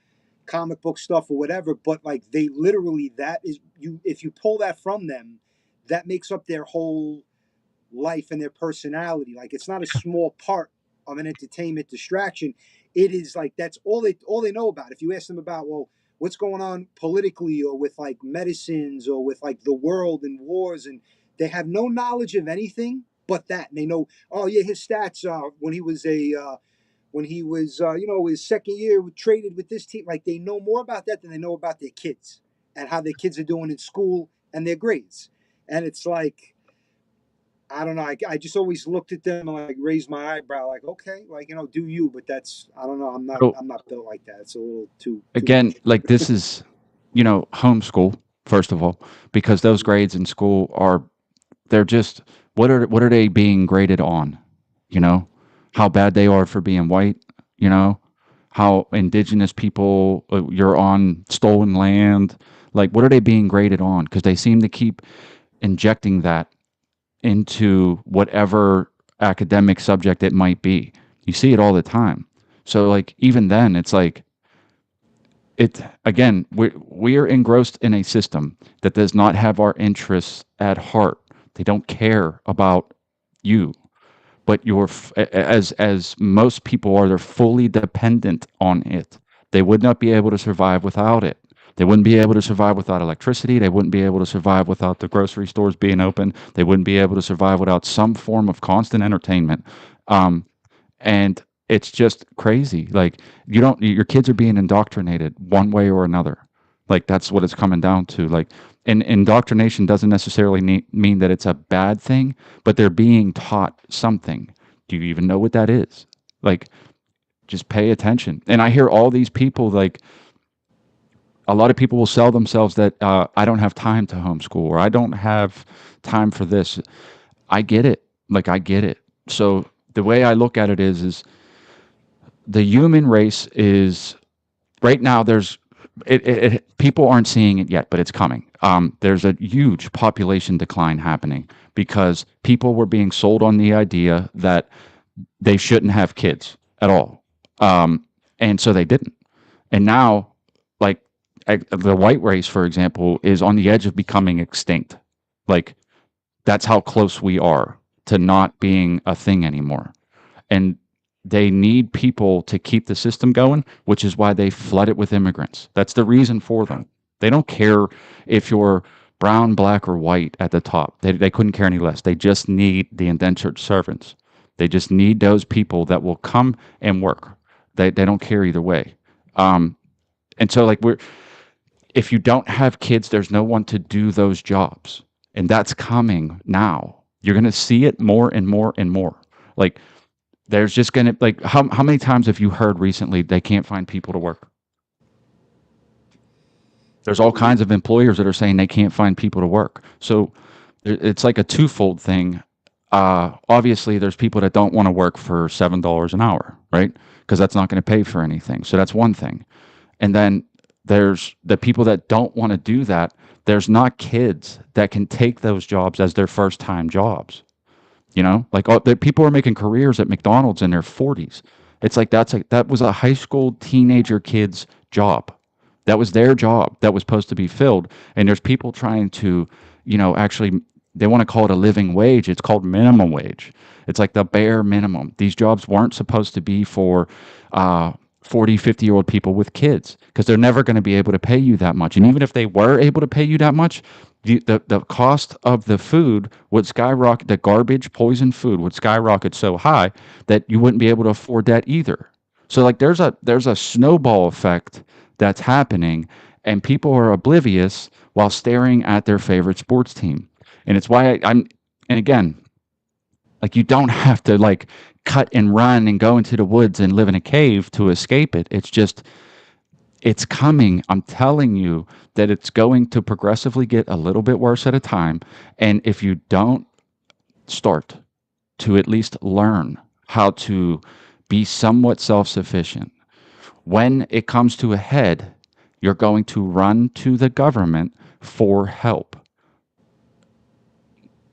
comic book stuff or whatever. But like they literally, that is you. If you pull that from them, that makes up their whole life and their personality. Like, it's not a small part of an entertainment distraction. It is like, that's all they know about. If you ask them about, well, what's going on politically or with like medicines or with like the world and wars, and they have no knowledge of anything but that. And they know, oh yeah, his stats when he was his second year traded with this team. Like, they know more about that than they know about their kids and how their kids are doing in school and their grades. And it's like, I don't know. I just always looked at them and like raised my eyebrow, like, okay, like, do you? But that's, I don't know. So I'm not built like that. It's a little too again, much. like this is, homeschool, first of all, because those grades in school they're just, what are they being graded on? You know, how bad they are for being white, how indigenous people, you're on stolen land. Like, what are they being graded on? Because they seem to keep injecting that into whatever academic subject it might be. You see it all the time. So like, even then it's like, again, we are engrossed in a system that does not have our interests at heart. They don't care about you, but as most people are, they're fully dependent on it. They would not be able to survive without it. They wouldn't be able to survive without electricity. They wouldn't be able to survive without the grocery stores being open. They wouldn't be able to survive without some form of constant entertainment. And it's just crazy. Like, your kids are being indoctrinated one way or another. Like, that's what it's coming down to. Like, and indoctrination doesn't necessarily mean that it's a bad thing, but they're being taught something. Do you even know what that is? Like, just pay attention. And I hear all these people, like, a lot of people will sell themselves that I don't have time to homeschool, or I don't have time for this. I get it. Like, I get it. So the way I look at it is the human race is, right now, people aren't seeing it yet, but it's coming. There's a huge population decline happening because people were being sold on the idea that they shouldn't have kids at all. And so they didn't. And now, like, the white race, for example, is on the edge of becoming extinct. Like, that's how close we are to not being a thing anymore. And they need people to keep the system going, which is why they flood it with immigrants. That's the reason for them. They don't care if you're brown, black, or white at the top. They couldn't care any less. They just need the indentured servants. They just need those people that will come and work. They don't care either way. And so, like, if you don't have kids, there's no one to do those jobs. And that's coming now. You're going to see it more and more and more. Like, there's just going to, like, how many times have you heard recently they can't find people to work? There's all kinds of employers that are saying they can't find people to work. So it's like a twofold thing. Obviously, there's people that don't want to work for $7 an hour, right? Because that's not going to pay for anything. So that's one thing. And then there's the people that don't want to do that. There's not kids that can take those jobs as their first time jobs. Like, the people are making careers at McDonald's in their 40s. It's like, that was a high school teenager kid's job. That was their job that was supposed to be filled. And there's people trying to, actually, they want to call it a living wage. It's called minimum wage. It's like the bare minimum. These jobs weren't supposed to be for 40, 50-year-old people with kids, because they're never going to be able to pay you that much. And even if they were able to pay you that much, the cost of the food would skyrocket. The garbage, poison food would skyrocket so high that you wouldn't be able to afford that either. So, like, there's a snowball effect that's happening, and people are oblivious while staring at their favorite sports team. And it's why and again, like, you don't have to, like, cut and run and go into the woods and live in a cave to escape it. It's just, it's coming. I'm telling you that it's going to progressively get a little bit worse at a time. And if you don't start to at least learn how to be somewhat self-sufficient, when it comes to a head, you're going to run to the government for help.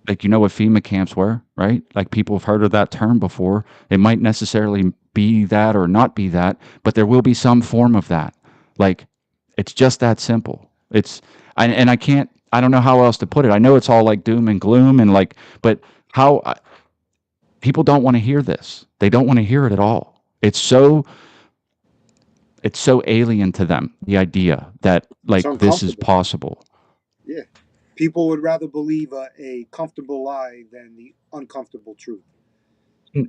Like, you know what FEMA camps were, right? Like, people have heard of that term before. It might necessarily be that or not be that, but there will be some form of that. Like, it's just that simple. I don't know how else to put it. I know it's all like doom and gloom, and like, but how people don't want to hear this. They don't want to hear it at all. It's so alien to them, the idea that It's like this is uncomfortable. possible. Yeah. People would rather believe a comfortable lie than the uncomfortable truth.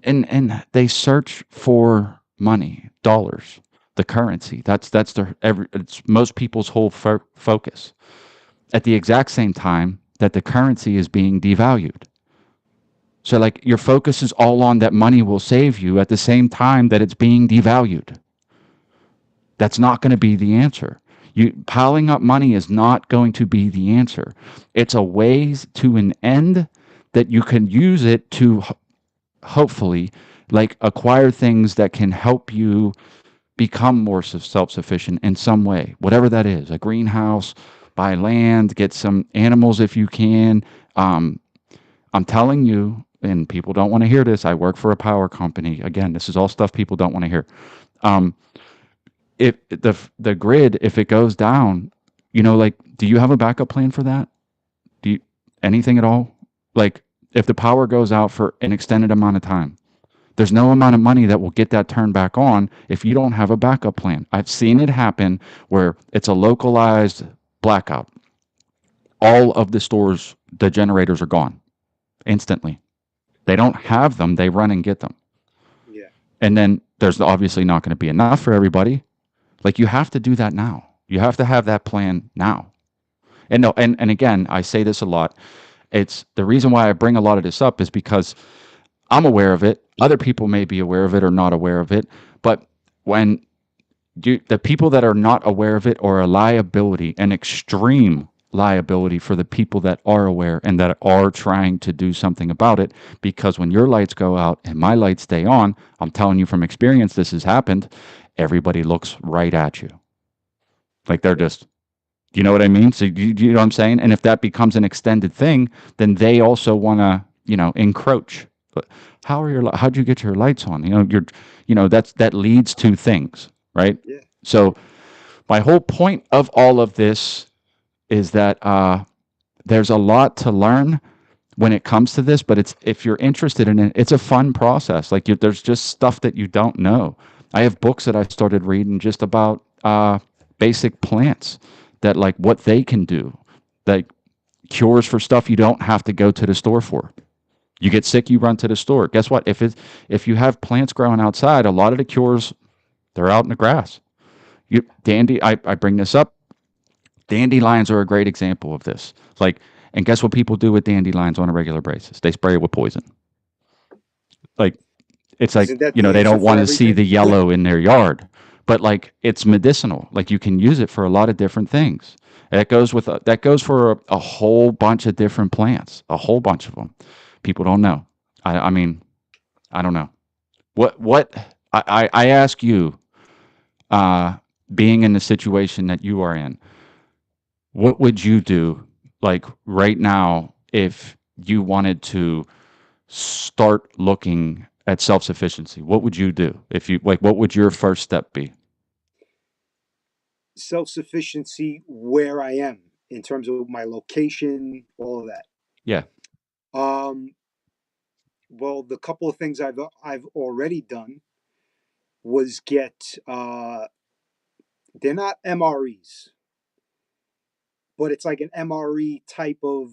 And they search for money, dollars, the currency. That's it's most people's whole focus. At the exact same time that the currency is being devalued. So like your focus is all on that money will save you at the same time that it's being devalued. That's not going to be the answer. You piling up money is not going to be the answer. It's a ways to an end that you can use it to hopefully like acquire things that can help you become more self-sufficient in some way, whatever that is. A greenhouse, buy land, get some animals if you can. I'm telling you, and people don't want to hear this, I work for a power company. Again, this is all stuff people don't want to hear. If the grid, if it goes down, like, do you have a backup plan for that? Do you anything at all? Like, if the power goes out for an extended amount of time, there's no amount of money that will get that turned back on if you don't have a backup plan. I've seen it happen where it's a localized blackout. All of the stores, the generators are gone instantly. They don't have them, they run and get them. Yeah. And then there's obviously not going to be enough for everybody. Like, you have to do that now. You have to have that plan now. And no, and again, I say this a lot. It's the reason why I bring a lot of this up is because I'm aware of it. Other people may be aware of it or not aware of it. But when the people that are not aware of it are a liability, an extreme liability for the people that are aware and that are trying to do something about it. Because when your lights go out and my lights stay on, I'm telling you from experience, this has happened. Everybody looks right at you. Like they're just, you know what I mean? So you know what I'm saying? And if that becomes an extended thing, then they also want to, encroach. But how'd you get your lights on? That leads to things, right? Yeah. So my whole point of all of this is that there's a lot to learn when it comes to this, but if you're interested in it, it's a fun process. Like there's just stuff that you don't know. I have books that I started reading just about basic plants that like what they can do, like cures for stuff you don't have to go to the store for. You get sick, you run to the store. Guess what? If you have plants growing outside, a lot of the cures, they're out in the grass. I bring this up. Dandelions are a great example of this. Like, and guess what people do with dandelions on a regular basis? They spray it with poison. Like, it's like, Isn't that the they answer don't for want to see the everything? yellow in their yard, but like it's medicinal. Like you can use it for a lot of different things. That goes for a whole bunch of different plants, a whole bunch of them. People don't know. I mean, I don't know. What I ask you, being in the situation that you are in, what would you do, like right now, if you wanted to start looking at self-sufficiency? What would you do if you like? What would your first step be? Self-sufficiency where I am in terms of my location, all of that. Yeah. Well, the couple of things I've already done was get they're not MREs, but it's like an MRE type of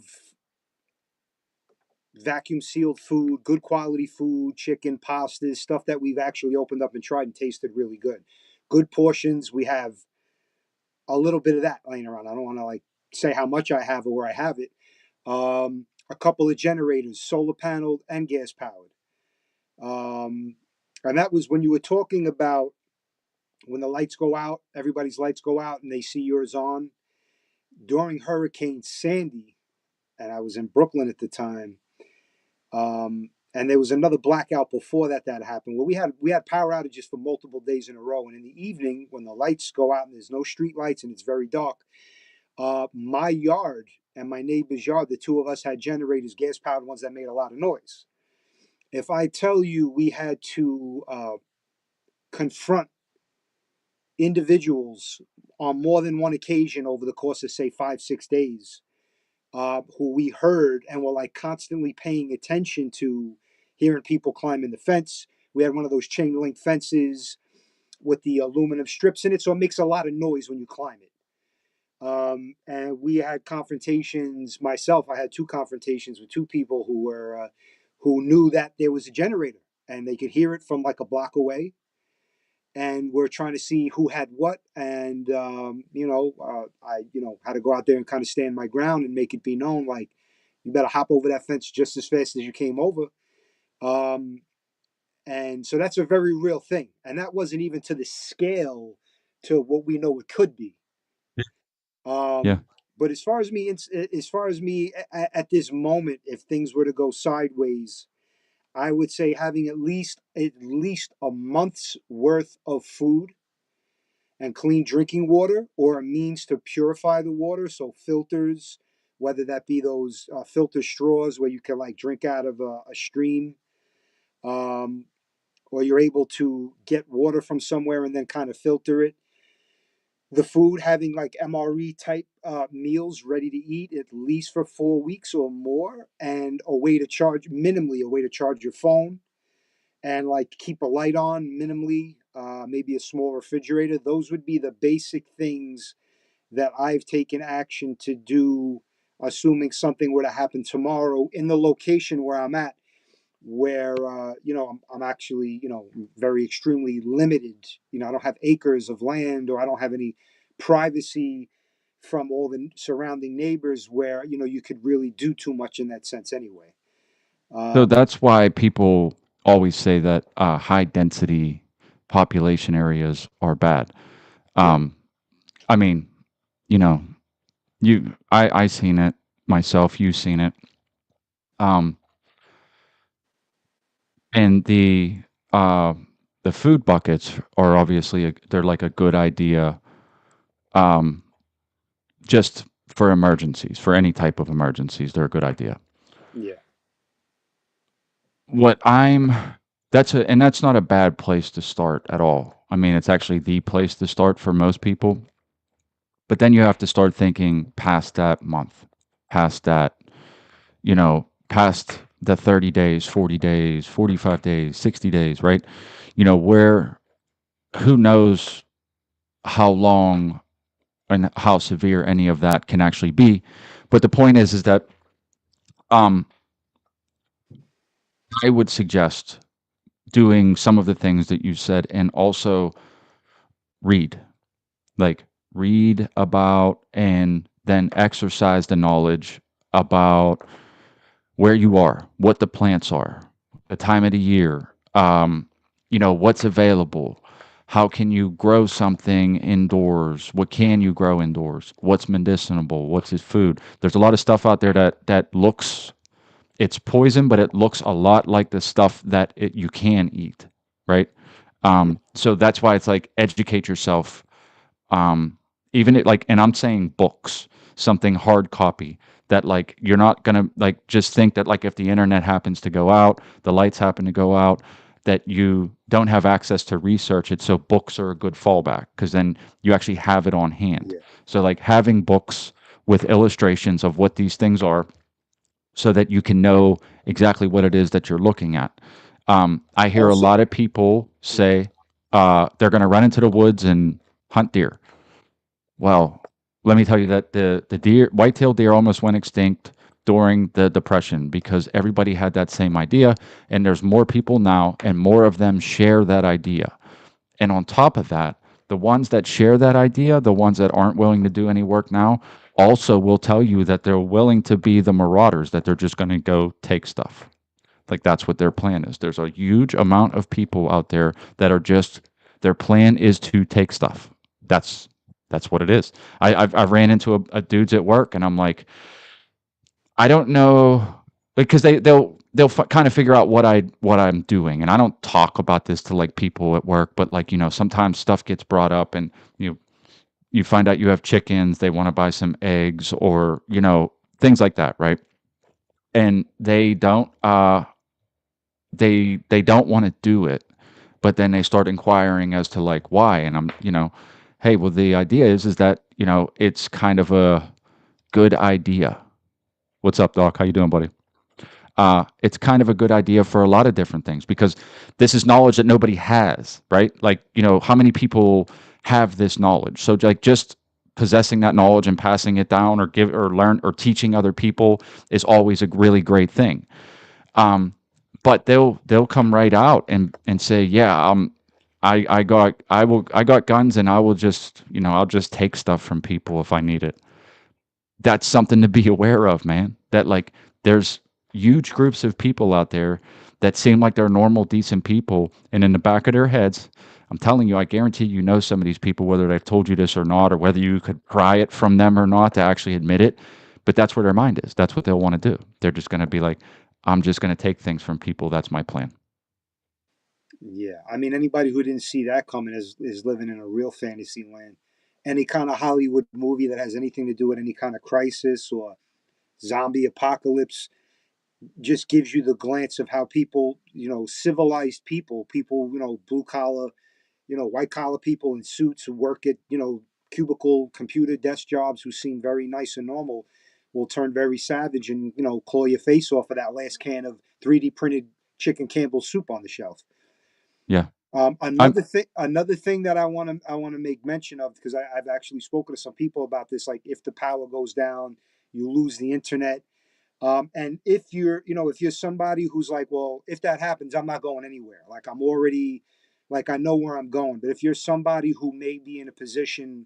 vacuum sealed food, good quality food, chicken, pastas, stuff that we've actually opened up and tried and tasted really good. Good portions. We have a little bit of that laying around. I don't want to like say how much I have or where I have it. A couple of generators, solar paneled and gas powered. And that was when you were talking about when the lights go out, everybody's lights go out and they see yours on. During Hurricane Sandy, and I was in Brooklyn at the time, and there was another blackout before that happened. Well, we had power outages for multiple days in a row, and in the evening when the lights go out and there's no street lights and it's very dark, my yard and my neighbor's yard, the two of us had generators, gas powered ones that made a lot of noise. If I tell you we had to confront individuals on more than one occasion over the course of say 5-6 days, who we heard and were like constantly paying attention to hearing people climbing the fence. We had one of those chain link fences with the aluminum strips in it, so it makes a lot of noise when you climb it. And we had confrontations. Myself, I had two confrontations with two people who knew that there was a generator and they could hear it from like a block away. And we're trying to see who had what, and I had to go out there and kind of stand my ground and make it be known, like, you better hop over that fence just as fast as you came over. And so that's a very real thing, and that wasn't even to the scale to what we know it could be. Yeah. But as far as me, at this moment, if things were to go sideways, I would say having at least a month's worth of food and clean drinking water, or a means to purify the water, so filters, whether that be those filter straws where you can like drink out of a stream, or you're able to get water from somewhere and then kind of filter it. The food, having like MRE type meals ready to eat at least for 4 weeks or more, and a way to charge your phone, and like keep a light on minimally, maybe a small refrigerator. Those would be the basic things that I've taken action to do, assuming something were to happen tomorrow in the location where I'm at, where I'm actually very extremely limited. I don't have acres of land, or I don't have any privacy from all the surrounding neighbors, where you could really do too much in that sense anyway. So that's why people always say that high density population areas are bad. I mean, you know, I seen it myself. You've seen it. And the food buckets are obviously they're like a good idea, just for emergencies, for any type of emergencies. They're a good idea. Yeah. That's not a bad place to start at all. I mean, it's actually the place to start for most people. But then you have to start thinking past that month, past that, past the 30 days, 40 days, 45 days, 60 days, right? Who knows how long and how severe any of that can actually be. But the point is that I would suggest doing some of the things that you said, and also read about, and then exercise the knowledge about where you are, what the plants are, the time of the year, what's available, how can you grow something indoors, what can you grow indoors, what's medicinable, what's its food. There's a lot of stuff out there that looks, it's poison, but it looks a lot like the stuff that you can eat, right? So that's why it's like, educate yourself. And I'm saying books, something hard copy, that like you're not gonna like just think that like if the internet happens to go out, the lights happen to go out, that you don't have access to research it. So books are a good fallback, because then you actually have it on hand. Yeah. So like having books with illustrations of what these things are, so that you can know exactly what it is that you're looking at. I hear a lot of people say they're going to run into the woods and hunt deer. Well, let me tell you that the white-tailed deer almost went extinct during the Depression, because everybody had that same idea, and there's more people now, and more of them share that idea. And on top of that, the ones that share that idea, the ones that aren't willing to do any work now, also will tell you that they're willing to be the marauders, that they're just going to go take stuff. Like that's what their plan is. There's a huge amount of people out there that are just, their plan is to take stuff. That's what it is. I ran into a dudes at work, and I'm like, I don't know, because they'll kind of figure out what I'm doing, and I don't talk about this to like people at work, but like sometimes stuff gets brought up, and you find out you have chickens, they want to buy some eggs, or things like that, right? And they don't they don't want to do it, but then they start inquiring as to like why, and I'm hey, well, the idea is that it's kind of a good idea, What's up, Doc? How you doing, buddy? It's kind of a good idea for a lot of different things because this is knowledge that nobody has, right? Like, how many people have this knowledge? So like just possessing that knowledge and passing it down or give or learn or teaching other people is always a really great thing. But they'll come right out and say, yeah, I got guns and I will just, I'll just take stuff from people if I need it. That's something to be aware of, man. That like there's huge groups of people out there that seem like they're normal, decent people, and in the back of their heads, I'm telling you, I guarantee some of these people, whether they've told you this or not, or whether you could pry it from them or not to actually admit it, but that's where their mind is. That's what they'll want to do. They're just going to be like, I'm just going to take things from people. That's my plan. Yeah, I mean, anybody who didn't see that coming is living in a real fantasy land. Any kind of Hollywood movie that has anything to do with any kind of crisis or zombie apocalypse just gives you the glance of how people, civilized people, blue collar, white collar people in suits who work at, cubicle computer desk jobs who seem very nice and normal will turn very savage and, claw your face off of that last can of 3D printed chicken Campbell's soup on the shelf. Yeah. Another thing that I want to make mention of, because I've actually spoken to some people about this, like if the power goes down, you lose the internet. And if you're somebody who's like, well, if that happens, I'm not going anywhere. Like I'm already, like I know where I'm going. But if you're somebody who may be in a position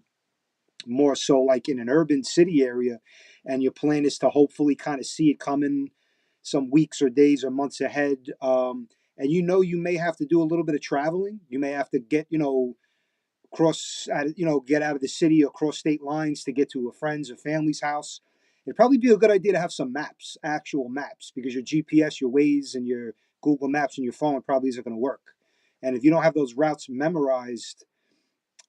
more so like in an urban city area, and your plan is to hopefully kind of see it coming some weeks or days or months ahead, and you may have to do a little bit of traveling. You may have to get get out of the city or cross state lines to get to a friend's or family's house. It'd probably be a good idea to have some maps, actual maps, because your GPS, your Waze, and your Google Maps and your phone probably isn't going to work. And if you don't have those routes memorized,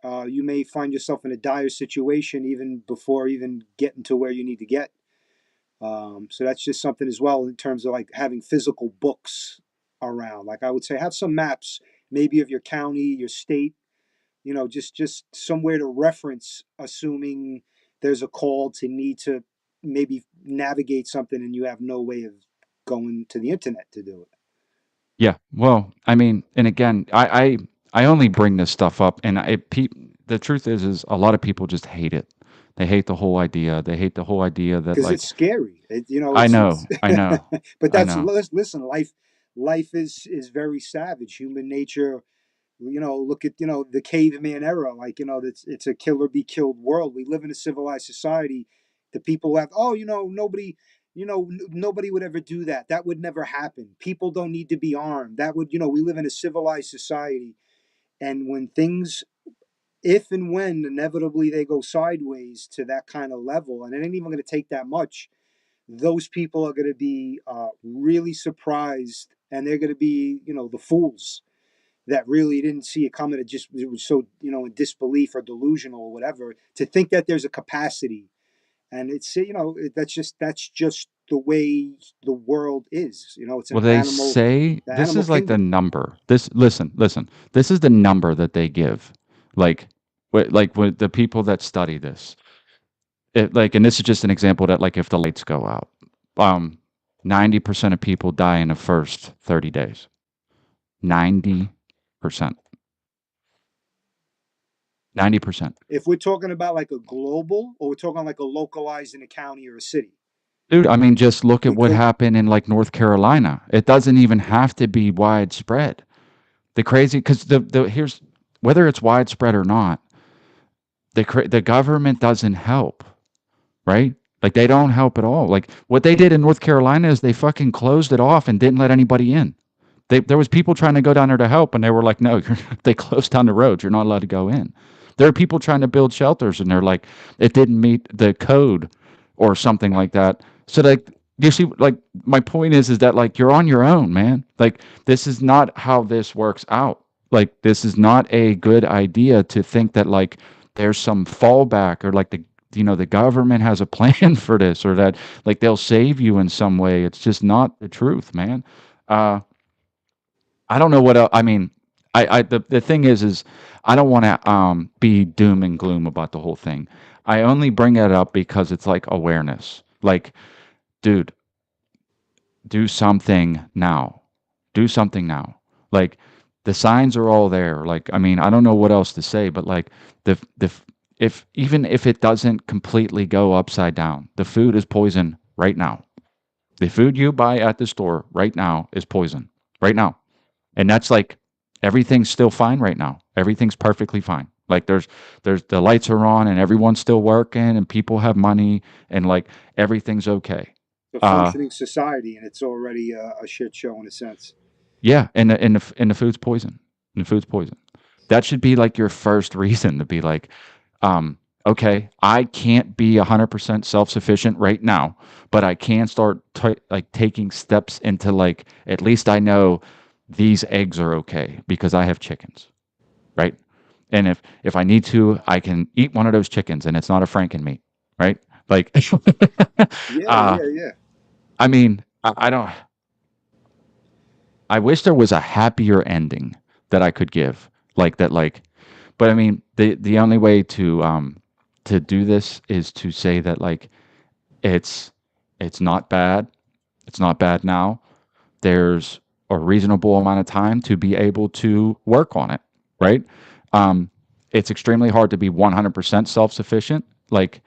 you may find yourself in a dire situation even before even getting to where you need to get. So that's just something as well in terms of like having physical books around. Like I would say, have some maps, maybe of your county, your state, just somewhere to reference, assuming there's a call to need to maybe navigate something and you have no way of going to the internet to do it. Yeah. Well, I mean, and again, I only bring this stuff up, and the truth is a lot of people just hate it. They hate the whole idea. They hate the whole idea that Because like it's scary. I know, I know, But I that's know. listen. Life is very savage. Human nature. Look at the caveman era. Like it's a kill or be killed world. We live in a civilized society. The people have nobody. Nobody would ever do that. That would never happen. People don't need to be armed. That would we live in a civilized society, and when things, if and when inevitably they go sideways to that kind of level, and it ain't even going to take that much, those people are going to be really surprised, and they're going to be the fools that really didn't see it coming. It was so in disbelief or delusional or whatever to think that there's a capacity, and it's that's just the way the world is. It's an Well, they animal. say The this animal is like the kingdom. number. Listen. This is the number that they give. Like, like with the people that study this, and this is just an example that like if the lights go out, 90% of people die in the first 30 days. 90%. 90%. If we're talking about like a global, or we're talking like a localized in a county or a city. Dude, I mean, just look at what Because happened in like North Carolina. It doesn't even have to be widespread. The crazy, because here's whether it's widespread or not, the government doesn't help, right? Like they don't help at all. Like what they did in North Carolina is they fucking closed it off and didn't let anybody in. There was people trying to go down there to help, and they were like, no, they closed down the roads. You're not allowed to go in. There are people trying to build shelters, and they're like, it didn't meet the code or something like that. So like, you see, like my point is that like you're on your own, man. Like this is not how this works out. Like this is not a good idea to think that like there's some fallback or like the government has a plan for this or that like they'll save you in some way. It's just not the truth, man. I don't know what else. I mean, the thing is I don't want to be doom and gloom about the whole thing. I only bring it up because it's like awareness. Like dude, do something now. Do something now. Like the signs are all there. Like, I mean, I don't know what else to say, but like the if even if it doesn't completely go upside down, the food is poison right now. The food you buy at the store right now is poison right now. And that's like everything's still fine right now. Everything's perfectly fine. Like there's the lights are on and everyone's still working and people have money and like everything's okay. It's a functioning society, and it's already a shit show in a sense. Yeah, and the food's poison. And the food's poison. That should be like your first reason to be like, okay, I can't be 100% self-sufficient right now, but I can start like taking steps into like at least I know these eggs are okay because I have chickens, right? And if I need to, I can eat one of those chickens, and it's not a Franken meat, right? Like, Yeah. I mean, I don't. I wish there was a happier ending that I could give, like that, like. But I mean, the only way to do this is to say that like, it's not bad. It's not bad now. There's a reasonable amount of time to be able to work on it, right? It's extremely hard to be 100% self-sufficient, like,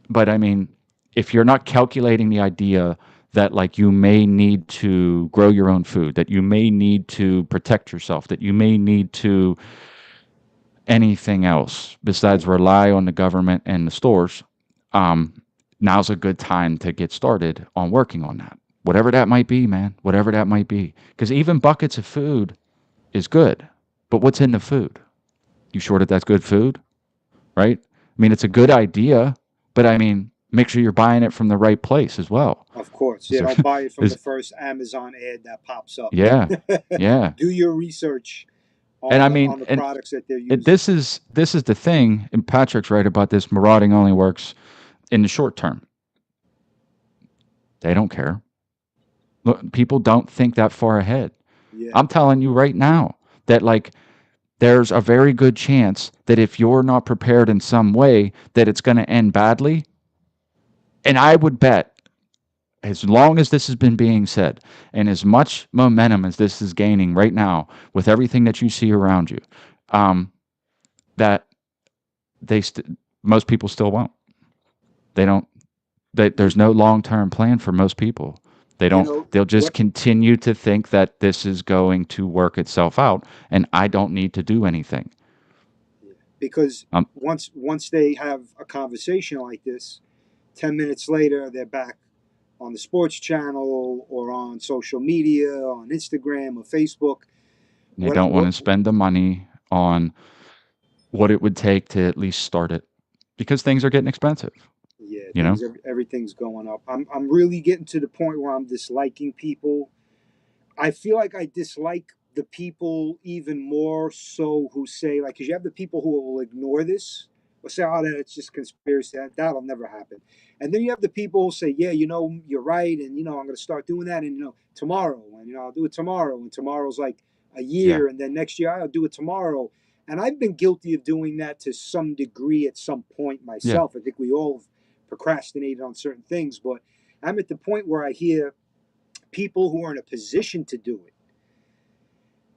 but I mean, if you're not calculating the idea that like you may need to grow your own food, that you may need to protect yourself, that you may need to anything else besides rely on the government and the stores, now's a good time to get started on working on that. Whatever that might be, man, whatever that might be. Because even buckets of food is good, but what's in the food? You sure that that's good food, right? I mean, it's a good idea, but I mean, make sure you're buying it from the right place as well. Of course. Yeah, don't buy it from the first Amazon ad that pops up. Yeah, yeah. Do your research on, And I mean, on the and products that they're using. this is the thing, and Patrick's right about this. Marauding only works in the short term. They don't care. Look, people don't think that far ahead. Yeah. I'm telling you right now that like there's a very good chance that if you're not prepared in some way that it's going to end badly. And I would bet as long as this has been being said and as much momentum as this is gaining right now with everything that you see around you, that most people still won't. They don't. There's no long-term plan for most people. They don't. They'll just continue to think that this is going to work itself out, and I don't need to do anything. Because once they have a conversation like this, 10 minutes later they're back on the sports channel or on social media, on Instagram or Facebook. They don't want to spend the money on what it would take to at least start it, because things are getting expensive. Yeah, everything's going up. I'm really getting to the point where I'm disliking people. I feel like I dislike the people even more so who say, like, because you have the people who will ignore this or say, oh, it's just conspiracy. That'll never happen. And then you have the people who say, yeah, you're right. And, I'm going to start doing that. And, tomorrow. And, I'll do it tomorrow. And tomorrow's like a year. Yeah. And then next year I'll do it tomorrow. And I've been guilty of doing that to some degree at some point myself. Yeah. I think we all have procrastinated on certain things. But I'm at the point where I hear people who are in a position to do it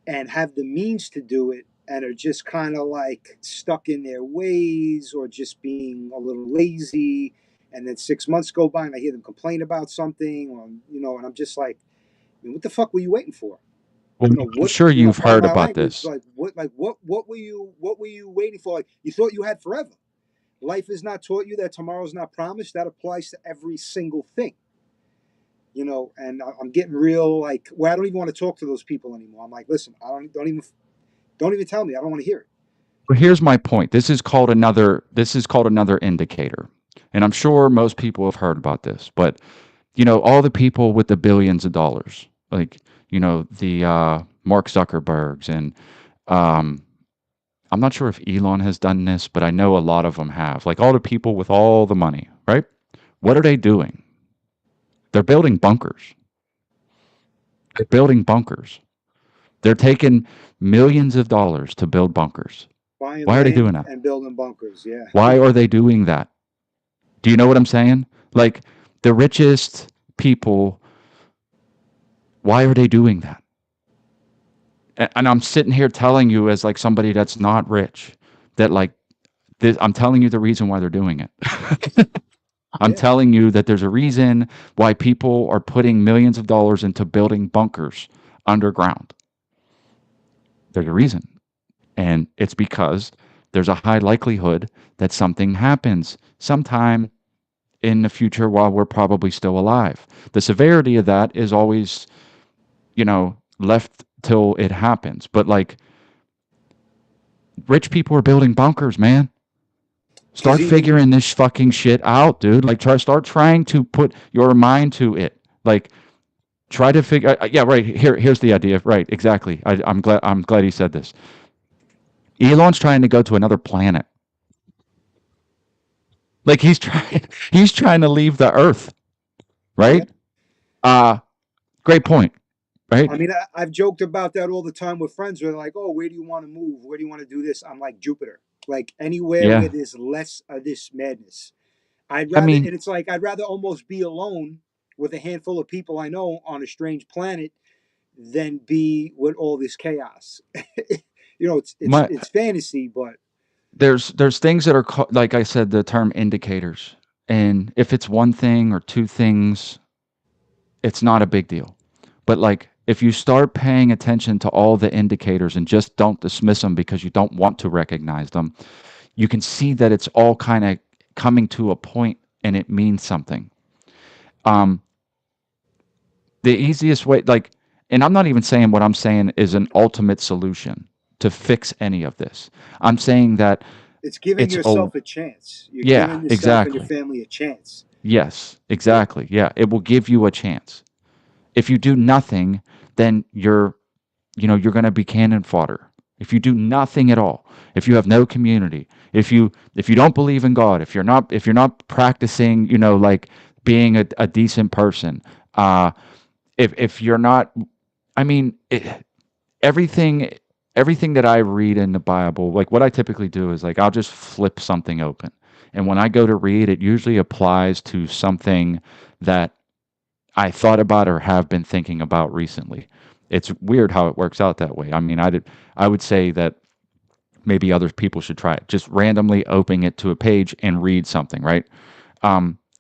and have the means to do it and are just kind of like stuck in their ways or just being a little lazy. And then 6 months go by and I hear them complain about something, or, and I'm just like, what the fuck were you waiting for? Well, I'm sure you've heard about this. Like what were you waiting for? Like, you thought you had forever. Life has not taught you that tomorrow's not promised. That applies to every single thing. And I'm getting real like, well, I don't even want to talk to those people anymore. I'm like, listen, don't even tell me. I don't want to hear it. Well, here's my point. This is called another indicator. And I'm sure most people have heard about this, but all the people with the billions of dollars, like, the Mark Zuckerbergs, and I'm not sure if Elon has done this, but I know a lot of them have. Like, all the people with all the money, right? What are they doing? They're building bunkers. They're taking millions of dollars to build bunkers. Why are they doing that? And building bunkers, yeah. Why are they doing that? Do you know what I'm saying? Like, the richest people, why are they doing that? And I'm sitting here telling you as like somebody that's not rich that like this, I'm telling you the reason why they're doing it. I'm Yeah. telling you that there's a reason why people are putting millions of dollars into building bunkers underground. There's a reason. And it's because there's a high likelihood that something happens sometime in the future while we're probably still alive. The severity of that is always, left till it happens. But like rich people are building bunkers, man. Start even- figuring this fucking shit out, dude. Like start trying to put your mind to it. Like try to figure yeah, right. Here's the idea. Right, exactly. I'm glad he said this. Elon's trying to go to another planet. Like he's trying to leave the Earth. Right? Great point. Right? I mean, I've joked about that all the time with friends. Where they're like, "Oh, where do you want to move? Where do you want to do this?" I'm like, Jupiter. Like anywhere Yeah. where there's less of this madness. I'd I rather, mean- and it's like I'd rather almost be alone with a handful of people I know on a strange planet than be with all this chaos. It's fantasy, but There's things that are like I said, the term indicators. And if it's one thing or two things, it's not a big deal. But like if you start paying attention to all the indicators and just don't dismiss them because you don't want to recognize them, you can see that it's all kind of coming to a point and it means something. The easiest way, like, and I'm not even saying what I'm saying is an ultimate solution to fix any of this. I'm saying that it's giving It's yourself a chance. You're Yeah, giving yourself and your exactly. family a chance. yes, exactly. Yeah, it will give you a chance. If you do nothing, then you're going to be cannon fodder. If you do nothing at all, if you have no community, if you don't believe in God, if you're not practicing, like being a decent person, if you're not, I mean, everything that I read in the Bible, like what I typically do is like I'll just flip something open, and when I go to read, it usually applies to something that I thought about or have been thinking about recently. It's weird how it works out that way. I mean, I would say that maybe other people should try it. Just randomly opening it to a page and read something, right?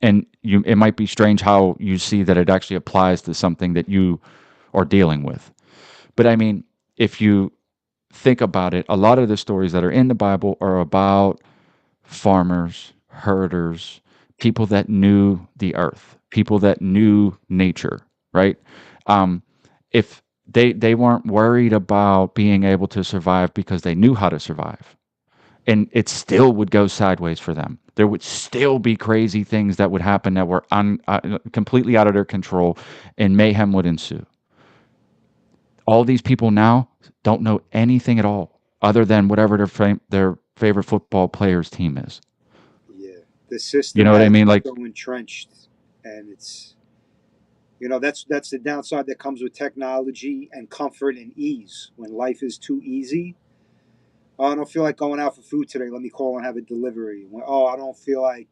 And it might be strange how you see that it actually applies to something that you are dealing with. But I mean, if you think about it, a lot of the stories that are in the Bible are about farmers, herders, people that knew the earth, people that knew nature, right? If they weren't worried about being able to survive because they knew how to survive, and it still would go sideways for them. There would still be crazy things that would happen that were completely out of their control, and mayhem would ensue. All these people now don't know anything at all other than whatever their favorite football player's team is. Yeah, the system. You know what I mean? Like, so entrenched, and it's that's the downside that comes with technology and comfort and ease. When life is too easy, oh, I don't feel like going out for food today. Let me call and have a delivery. Oh, I don't feel like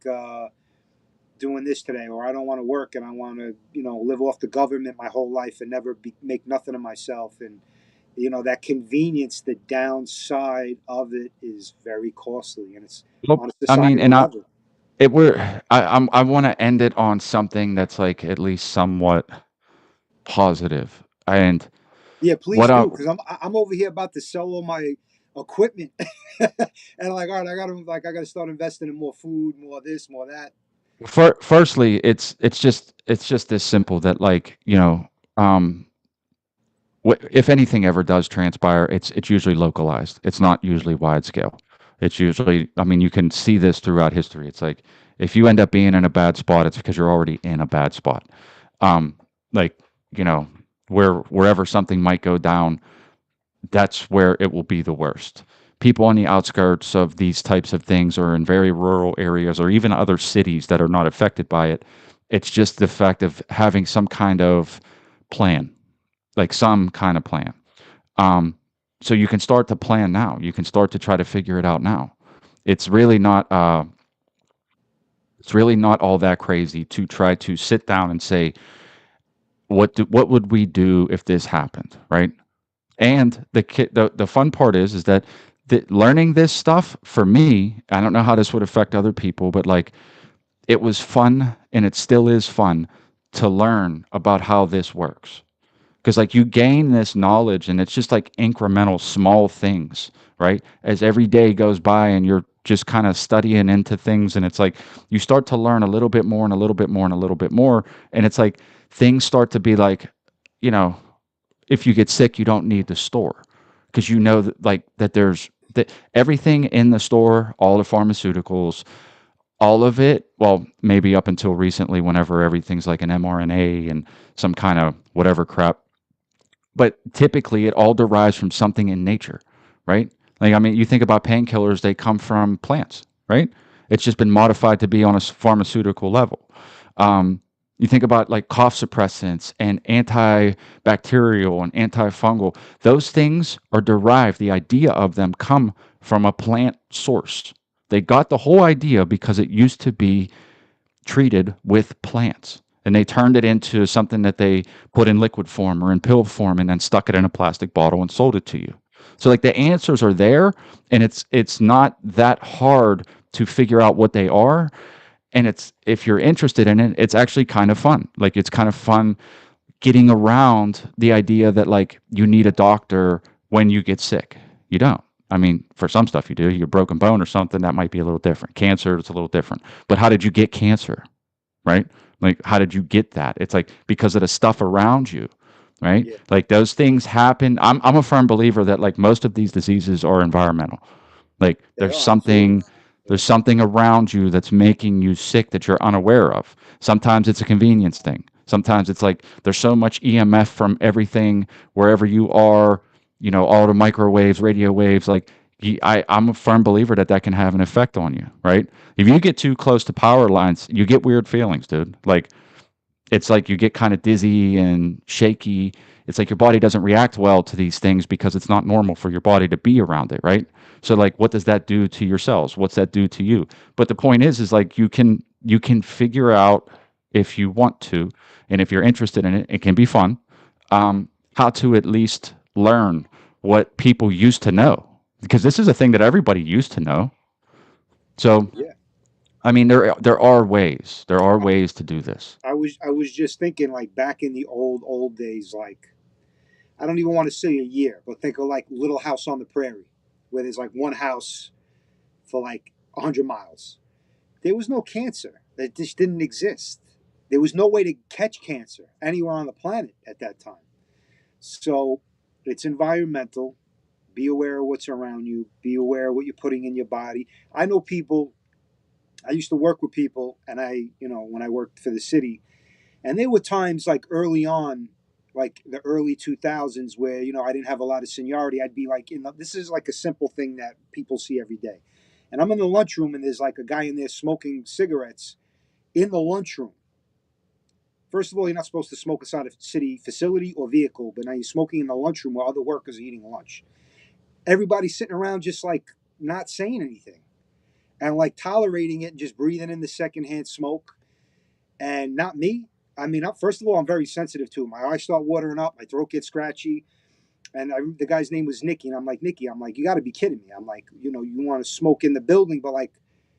doing this today, or I don't want to work and I want to live off the government my whole life and never make nothing of myself. And that convenience, the downside of it is very costly, and it's on a I mean, societal and level. I want to end it on something that's like at least somewhat positive. And Yeah, please what I do, because I'm over here about to sell all my equipment, and like, all right, I got to start investing in more food, more this, more that. firstly, it's just this simple that like if anything ever does transpire, it's usually localized. It's not usually wide scale. It's usually, I mean, you can see this throughout history. It's like if you end up being in a bad spot, it's because you're already in a bad spot. Like wherever something might go down, that's where it will be the worst. People on the outskirts of these types of things or in very rural areas or even other cities that are not affected by it, it's just the fact of having some kind of plan, like some kind of plan. So you can start to plan now. You can start to try to figure it out now. It's really not It's really not all that crazy to try to sit down and say, what would we do if this happened, right? And the fun part is that learning this stuff for me, I don't know how this would affect other people, but like it was fun and it still is fun to learn about how this works. Because like you gain this knowledge and it's just like incremental small things, right? As every day goes by and you're just kind of studying into things and it's like you start to learn a little bit more and a little bit more and a little bit more. And it's like things start to be like, you know, if you get sick, you don't need the store because you know that like that there's that everything in the store, all the pharmaceuticals, all of it, well, maybe up until recently, whenever everything's like an mRNA and some kind of whatever crap, but typically it all derives from something in nature, right? Like, I mean, you think about painkillers, they come from plants, right? It's just been modified to be on a pharmaceutical level. You think about like cough suppressants and antibacterial and antifungal, those things are derived, the idea of them come from a plant source. They got the whole idea because it used to be treated with plants and they turned it into something that they put in liquid form or in pill form and then stuck it in a plastic bottle and sold it to you. So like the answers are there and it's not that hard to figure out what they are, and it's if you're interested in it, it's actually kind of fun. Like it's kind of fun getting around the idea that like you need a doctor when you get sick. You don't. I mean, for some stuff you do. Your broken bone or something, that might be a little different. Cancer, it's a little different. But how did you get cancer? Right? Like how did you get that? It's like because of the stuff around you, right? Yeah, Like those things happen. I'm a firm believer that like most of these diseases are environmental. Like they are absolutely. there's something around you that's making you sick that you're unaware of. Sometimes it's a convenience thing. Sometimes it's like there's so much EMF from everything wherever you are, you know, all the microwaves, radio waves, like I'm a firm believer that that can have an effect on you, right? If you get too close to power lines, you get weird feelings, dude. Like it's like you get kind of dizzy and shaky. It's like your body doesn't react well to these things because it's not normal for your body to be around it, right? So like what does that do to your cells? What's that do to you? But the point is like you can figure out if you want to and if you're interested in it, it can be fun. How to at least learn what people used to know because this is a thing that everybody used to know. So Yeah. I mean there are ways. There are ways to do this. I was just thinking like back in the old days, like I don't even want to say a year, but think of like Little House on the Prairie, where there's like one house for like 100 miles. There was no cancer. That just didn't exist. There was no way to catch cancer anywhere on the planet at that time. So it's environmental. Be aware of what's around you. Be aware of what you're putting in your body. I know people. I used to work with people, and when I worked for the city, and there were times like early on, like the early 2000s, where I didn't have a lot of seniority. I'd be like, this is like a simple thing that people see every day, and I'm in the lunchroom, and there's like a guy in there smoking cigarettes in the lunchroom. First of all, you're not supposed to smoke inside a city facility or vehicle, but now you're smoking in the lunchroom while other workers are eating lunch. Everybody's sitting around just like not saying anything and like tolerating it and just breathing in the secondhand smoke. And not me. I mean, first of all, I'm very sensitive to it. My eyes start watering up, my throat gets scratchy. And the guy's name was Nicky. And I'm like, Nicky, I'm like, you got to be kidding me. I'm like, you want to smoke in the building, but like,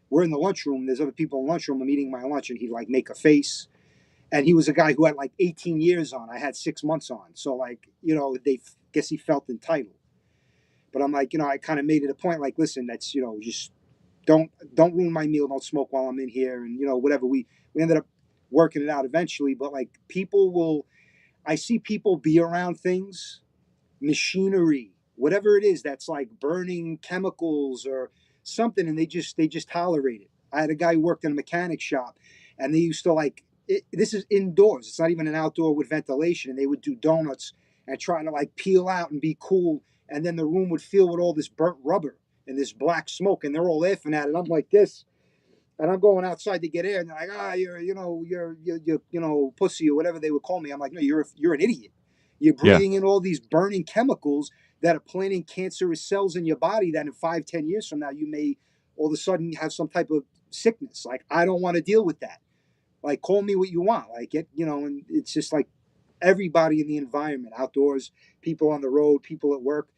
we're in the lunchroom. There's other people in the lunchroom. I'm eating my lunch. And he'd like make a face. And he was a guy who had like 18 years on. I had 6 months on. So like, they guess he felt entitled. But I'm like, I kind of made it a point like, listen, that's, just don't ruin my meal. Don't smoke while I'm in here. And, whatever. We ended up working it out eventually. But like I see people be around things, machinery, whatever it is that's like burning chemicals or something. And they just tolerate it. I had a guy who worked in a mechanic shop and they used to like, this is indoors. It's not even an outdoor with ventilation. And they would do donuts and try to like peel out and be cool. And then the room would fill with all this burnt rubber and this black smoke. And they're all laughing at it. I'm like this. And I'm going outside to get air. And they're like, you're pussy or whatever they would call me. I'm like, no, you're an idiot. You're Yeah. breathing in all these burning chemicals that are planting cancerous cells in your body that in 5-10 years from now, you may all of a sudden you have some type of sickness. Like, I don't want to deal with that. Like, call me what you want. Like, and it's just like everybody in the environment, outdoors, people on the road, people at work,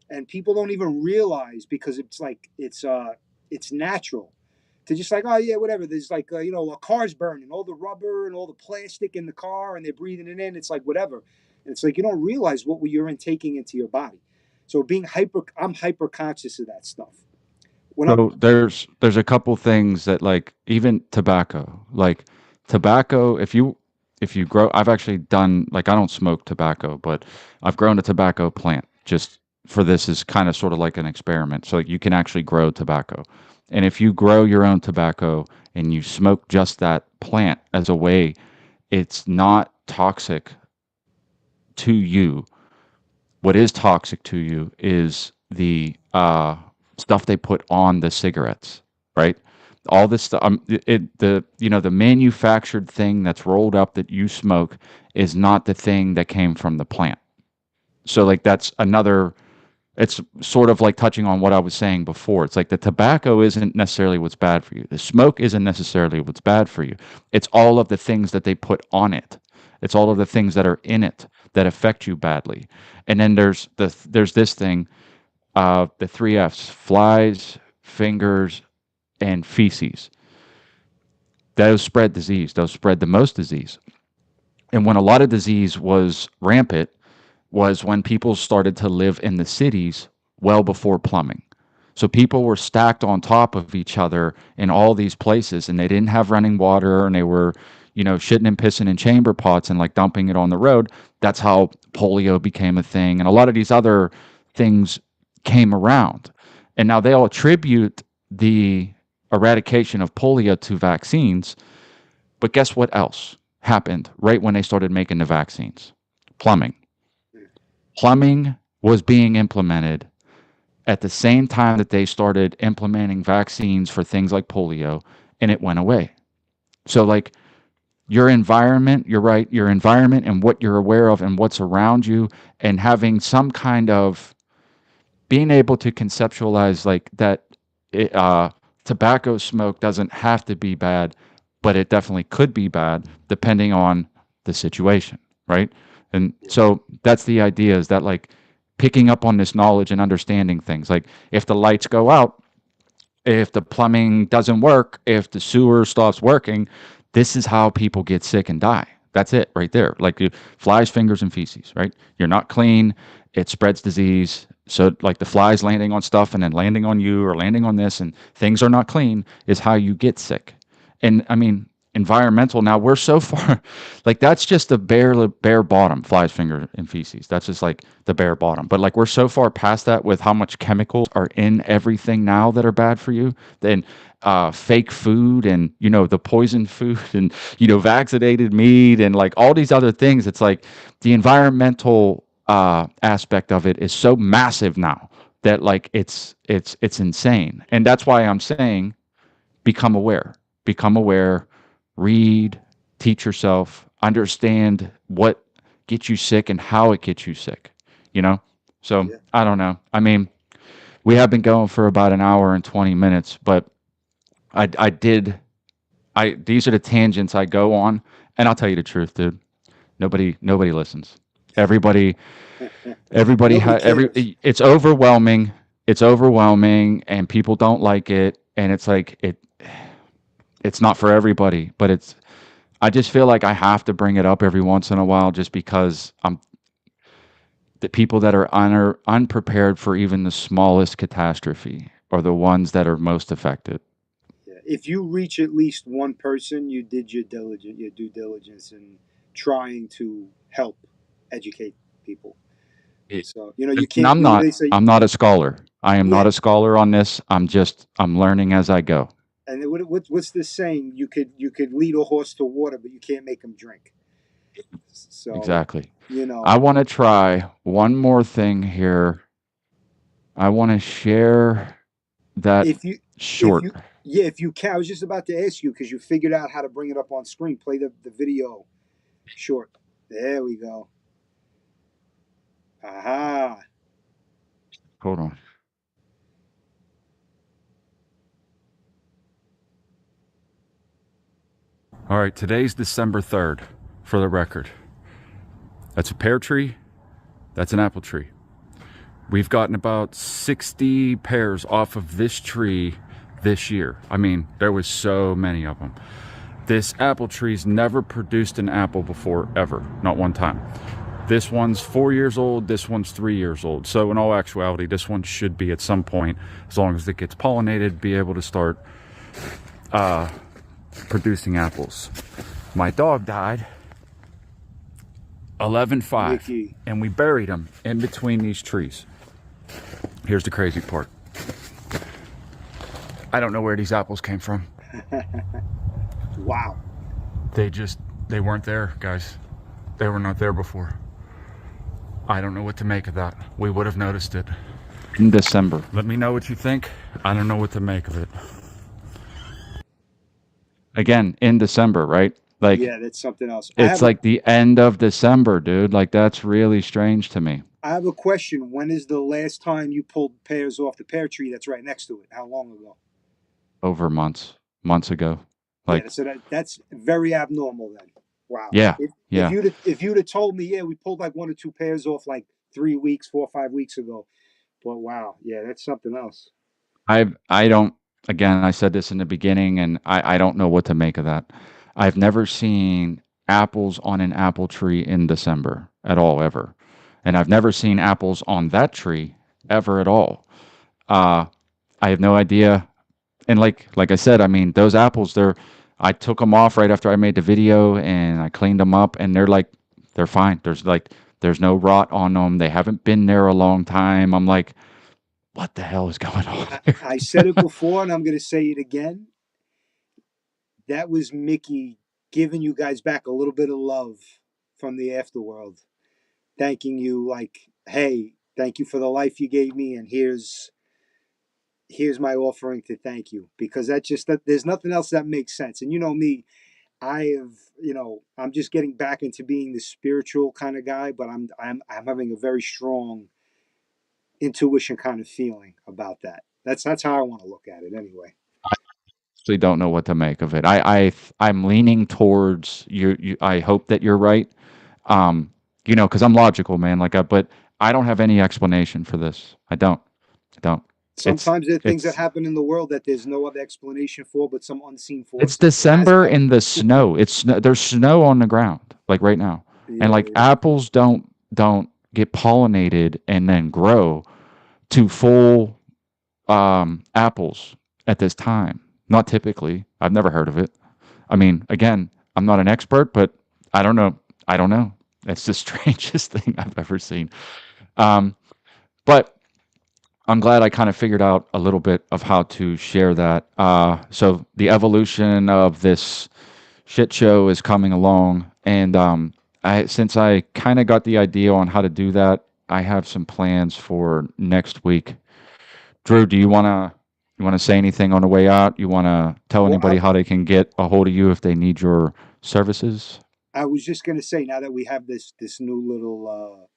and people don't even realize, because it's like it's natural to just like, oh yeah, whatever. There's like a car's burning, all the rubber and all the plastic in the car, and they're breathing it in. It's like whatever. And it's like you don't realize what you're taking into your body. So I'm hyper conscious of that stuff. So there's a couple things that, like, even tobacco, like tobacco, if you grow, I've actually done, like, I don't smoke tobacco, but I've grown a tobacco plant just for this, is kind of sort of like an experiment. So you can actually grow tobacco. And if you grow your own tobacco and you smoke just that plant as a way, it's not toxic to you. What is toxic to you is the stuff they put on the cigarettes, right? All this stuff, the manufactured thing that's rolled up that you smoke is not the thing that came from the plant. So, like, that's another. It's sort of like touching on what I was saying before. It's like the tobacco isn't necessarily what's bad for you. The smoke isn't necessarily what's bad for you. It's all of the things that they put on it. It's all of the things that are in it that affect you badly. And then there's this thing, the three F's: flies, fingers, and feces. Those spread disease. Those spread the most disease. And when a lot of disease was rampant, was when people started to live in the cities well before plumbing. So people were stacked on top of each other in all these places, and they didn't have running water, and they were, shitting and pissing in chamber pots and like dumping it on the road. That's how polio became a thing, and a lot of these other things came around. And now they all attribute the eradication of polio to vaccines. But guess what else happened right when they started making the vaccines? Plumbing. Plumbing was being implemented at the same time that they started implementing vaccines for things like polio, and it went away. So, like, your environment, you're right, your environment and what you're aware of and what's around you, and having some kind of being able to conceptualize, like, that tobacco smoke doesn't have to be bad, but it definitely could be bad depending on the situation, right? And so that's the idea, is that, like, picking up on this knowledge and understanding things. Like, if the lights go out, if the plumbing doesn't work, if the sewer stops working, this is how people get sick and die. That's it right there. Like, flies, fingers, and feces, right? You're not clean. It spreads disease. So, like, the flies landing on stuff and then landing on you or landing on this, and things are not clean, is how you get sick. And I mean, environmental, now we're so far, like, that's just the bare bottom: flies, finger, and feces. That's just like the bare bottom. But, like, we're so far past that with how much chemicals are in everything now that are bad for you. Then fake food, and the poison food, and vaccinated meat, and like all these other things. It's like the environmental aspect of it is so massive now that, like, it's insane. And that's why I'm saying, become aware, read, teach yourself, understand what gets you sick and how it gets you sick, So Yeah. I don't know. I mean, we have been going for about an hour and 20 minutes, but these are the tangents I go on, and I'll tell you the truth, dude. Nobody listens. Everybody, Nobody cares. it's overwhelming. It's overwhelming, and people don't like it, and it's like it's not for everybody, but I just feel like I have to bring it up every once in a while, just because the people that are unprepared for even the smallest catastrophe are the ones that are most affected. Yeah. If you reach at least one person, you did your due diligence in trying to help educate people. It, So you and can't. They say, I'm not a scholar. I am not yeah. a scholar on this. I'm learning as I go. And what's this saying? You could lead a horse to water, but you can't make him drink. So Exactly. you I know, want to try one more thing here. I want to share that if you if short. you yeah, if you can. I was just about to ask you, because you figured out how to bring it up on screen. Play the video short. There we go. Aha. Hold on. All right, today's December 3rd, for the record. That's a pear tree. That's an apple tree. We've gotten about 60 pears off of this tree this year. I mean, there was so many of them. This apple tree's never produced an apple before, ever. Not one time. This one's 4 years old, this one's 3 years old. So in all actuality, this one should be at some point, as long as it gets pollinated, be able to start producing apples. My dog died 11/5, Mickey. and we buried him in between these trees. Here's the crazy part. I don't know where these apples came from. Wow. They weren't there, guys. They were not there before. I don't know what to make of that. We would have noticed it in December. Let me know what you think. I don't know what to make of it. Again, in December, right? Like, Yeah, that's something else. it's like the end of December, dude. Like, that's really strange to me. I have a question. When is the last time you pulled pears off the pear tree that's right next to it? How long ago? Over months ago. Like, Yeah, so that's very abnormal then. Wow. yeah, If yeah. if you'd have told me, yeah, we pulled like 1 or 2 pears off like 3 weeks, 4 or 5 weeks ago. But wow, yeah, that's something else. I don't, again, I said this in the beginning, and I don't know what to make of that. I've never seen apples on an apple tree in December at all, ever. And I've never seen apples on that tree ever at all. I have no idea. And like I said, I mean, those apples, I took them off right after I made the video, and I cleaned them up, and they're fine. There's no rot on them. They haven't been there a long time. I'm like, what the hell is going on here? I said it before, and I'm going to say it again. That was Mickey giving you guys back a little bit of love from the afterworld, thanking you like, hey, thank you for the life you gave me, and here's my offering to thank you, because there's nothing else that makes sense. And you know me, I'm just getting back into being the spiritual kind of guy, but I'm having a very strong intuition kind of feeling about that. That's how I want to look at it anyway. Actually don't know what to make of it. I'm leaning towards you. I hope that you're right. Because I'm logical, man. But I don't have any explanation for this. I don't. Sometimes there are things that happen in the world that there's no other explanation for, but some unseen force. It's December in the snow. There's snow on the ground, like right now, and like apples don't get pollinated and then grow to full apples at this time. Not typically. I've never heard of it. I mean, again, I'm not an expert, but I don't know. It's the strangest thing I've ever seen. But I'm glad I kind of figured out a little bit of how to share that. So the evolution of this shit show is coming along, and since I kind of got the idea on how to do that, I have some plans for next week. Drew, do you want to say anything on the way out? You want to tell anybody how they can get a hold of you if they need your services? I was just going to say, now that we have this new little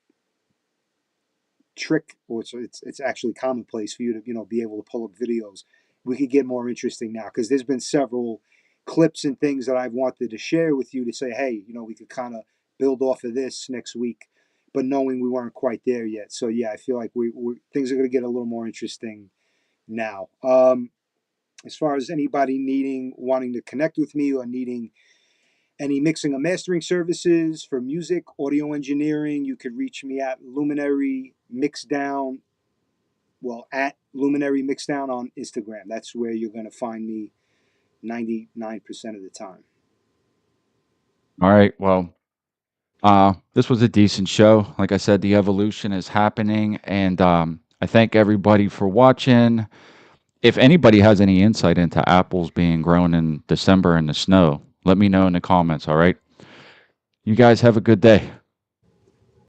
trick, or it's actually commonplace for you to be able to pull up videos, we could get more interesting now, because there's been several clips and things that I've wanted to share with you to say, hey, we could kind of build off of this next week, but knowing we weren't quite there yet. So yeah, I feel like things are going to get a little more interesting now. As far as anybody wanting to connect with me, or needing any mixing or mastering services for music, audio engineering, you could reach me at Luminary Mixdown. Well, at Luminary Mixdown on Instagram. That's where you're going to find me 99% of the time. All right. Well, this was a decent show. Like I said, the evolution is happening, and I thank everybody for watching. If anybody has any insight into apples being grown in December in the snow, let me know in the comments, all right? You guys have a good day.